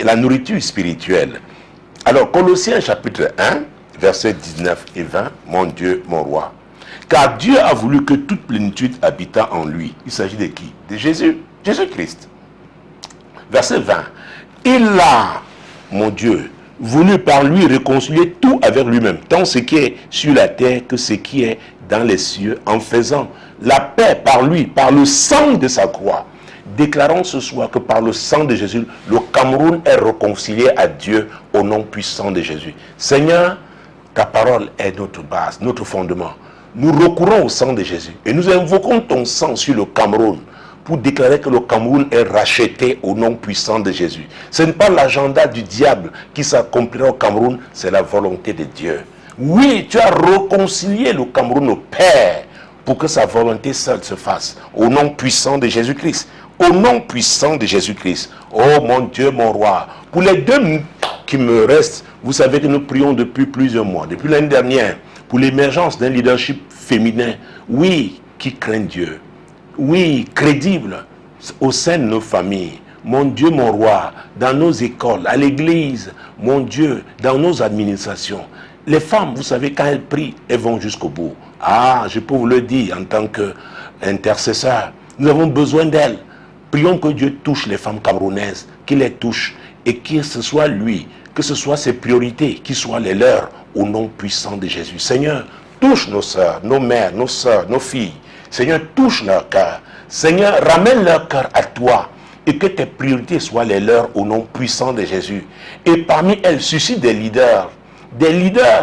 la nourriture spirituelle. Alors, Colossiens chapitre 1, versets 19 et 20, mon Dieu, mon roi. Car Dieu a voulu que toute plénitude habitât en lui. Il s'agit de qui? De Jésus, Jésus-Christ. Verset 20. Il a, mon Dieu, voulu par lui réconcilier tout avec lui-même, tant ce qui est sur la terre que ce qui est dans les cieux, en faisant la paix par lui, par le sang de sa croix, déclarons ce soir que par le sang de Jésus, le Cameroun est réconcilié à Dieu au nom puissant de Jésus. Seigneur, ta parole est notre base, notre fondement. Nous recourons au sang de Jésus et nous invoquons ton sang sur le Cameroun pour déclarer que le Cameroun est racheté au nom puissant de Jésus. Ce n'est pas l'agenda du diable qui s'accomplira au Cameroun, c'est la volonté de Dieu. Oui, tu as réconcilié le Cameroun au Père pour que sa volonté seule se fasse au nom puissant de Jésus-Christ. Au nom puissant de Jésus-Christ. Oh mon Dieu, mon roi. Pour les 2 minutes qui me restent, vous savez que nous prions depuis plusieurs mois, depuis l'année dernière, pour l'émergence d'un leadership féminin, oui, qui craint Dieu. Oui, crédible au sein de nos familles. Mon Dieu, mon roi, dans nos écoles, à l'église, mon Dieu, dans nos administrations. Les femmes, vous savez, quand elles prient, elles vont jusqu'au bout. Ah, je peux vous le dire en tant qu'intercesseur. Nous avons besoin d'elles. Prions que Dieu touche les femmes camerounaises, qu'il les touche et que ce soit lui, que ce soit ses priorités, qui soient les leurs, au nom puissant de Jésus. Seigneur, touche nos sœurs, nos mères, nos sœurs, nos filles. Seigneur, touche leur cœur. Seigneur, ramène leur cœur à toi et que tes priorités soient les leurs au nom puissant de Jésus. Et parmi elles, suscite des leaders,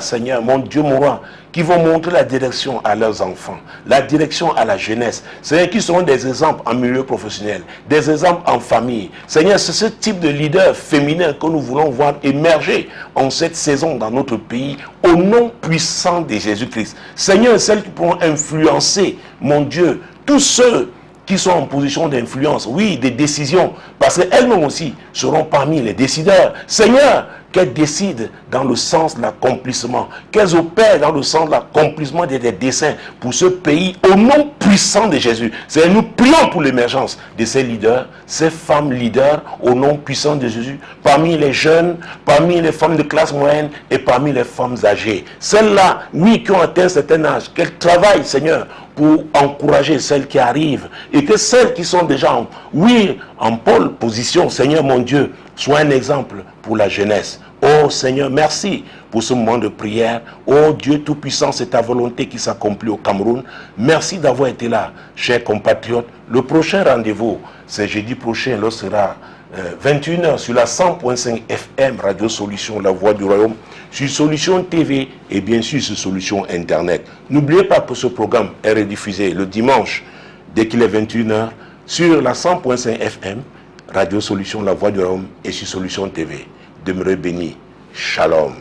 Seigneur, mon Dieu, mon roi, qui vont montrer la direction à leurs enfants, la direction à la jeunesse. Seigneur, qui seront des exemples en milieu professionnel, des exemples en famille. Seigneur, c'est ce type de leader féminin que nous voulons voir émerger en cette saison dans notre pays, au nom puissant de Jésus-Christ. Seigneur, celles qui pourront influencer, mon Dieu, tous ceux qui sont en position d'influence, oui, des décisions, parce qu'elles-mêmes aussi seront parmi les décideurs. Seigneur, qu'elles décident dans le sens de l'accomplissement, qu'elles opèrent dans le sens de l'accomplissement des desseins pour ce pays, au nom puissant de Jésus. Seigneur, nous prions pour l'émergence de ces leaders, ces femmes leaders, au nom puissant de Jésus, parmi les jeunes, parmi les femmes de classe moyenne et parmi les femmes âgées. Celles-là, oui, qui ont atteint un certain âge, qu'elles travaillent, Seigneur, pour encourager celles qui arrivent et que celles qui sont déjà en pole position, Seigneur mon Dieu, soient un exemple pour la jeunesse. Oh Seigneur, merci pour ce moment de prière. Oh Dieu Tout-Puissant, c'est ta volonté qui s'accomplit au Cameroun. Merci d'avoir été là, chers compatriotes. Le prochain rendez-vous, c'est jeudi prochain, là sera 21h sur la 100.5 FM, Radio Solution, La Voix du Royaume, sur Solution TV et bien sûr sur Solution Internet. N'oubliez pas que ce programme est rediffusé le dimanche, dès qu'il est 21h, sur la 100.5 FM, Radio Solution, La Voix du Royaume et sur Solution TV. Demeurez bénis. Shalom.